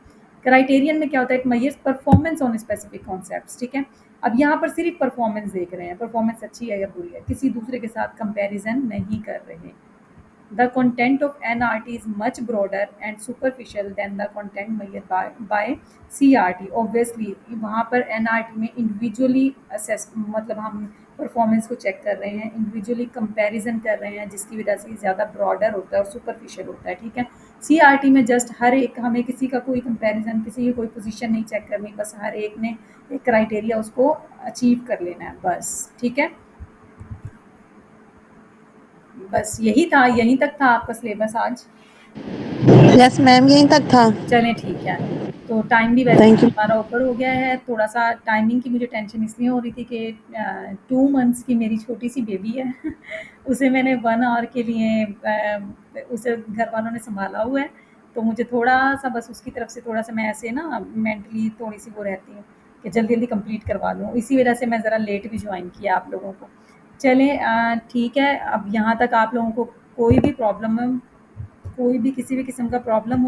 क्राइटेरियन में क्या होता है, it measures performance on specific concepts, ठीक है। अब यहाँ पर सिर्फ परफॉर्मेंस देख रहे हैं, परफॉर्मेंस अच्छी है या बुरी है, किसी दूसरे के साथ कंपैरिजन नहीं कर रहे। The content of NRT is much broader and superficial than the content measured by CRT. Obviously वहाँ पर NRT में individually assess मतलब हम परफॉर्मेंस को चेक कर रहे हैं, इंडिविजुअली कंपैरिजन कर रहे हैं, जिसकी वजह से ज़्यादा ब्रॉडर होता है और सुपरफिशियल होता है, ठीक है। CRT में जस्ट हर एक, हमें किसी का कोई कंपैरिजन, किसी की कोई पोजीशन नहीं चेक करनी, बस हर एक ने एक क्राइटेरिया उसको अचीव कर लेना है बस, ठीक है। बस यही था, यहीं तक था आपका सिलेबस आज। यस मैम, यहीं तक था। चलें ठीक है, तो टाइम भी वैसे Thank you. हमारा ऊपर हो गया है। थोड़ा सा टाइमिंग की मुझे टेंशन इसलिए हो रही थी कि 2 मंथ्स की मेरी छोटी सी बेबी है उसे मैंने 1 आवर के लिए उसे घर वालों ने संभाला हुआ है, तो मुझे थोड़ा सा बस उसकी तरफ से थोड़ा सा मैं ऐसे ना मेंटली थोड़ी सी वो रहती हूँ कि जल्दी जल्दी कंप्लीट करवा लूँ, इसी वजह से मैं ज़रा लेट भी ज्वाइन किया आप लोगों को। चलें ठीक है, अब यहाँ तक आप लोगों को कोई भी प्रॉब्लम, कोई भी किसी भी किस्म का प्रॉब्लम हो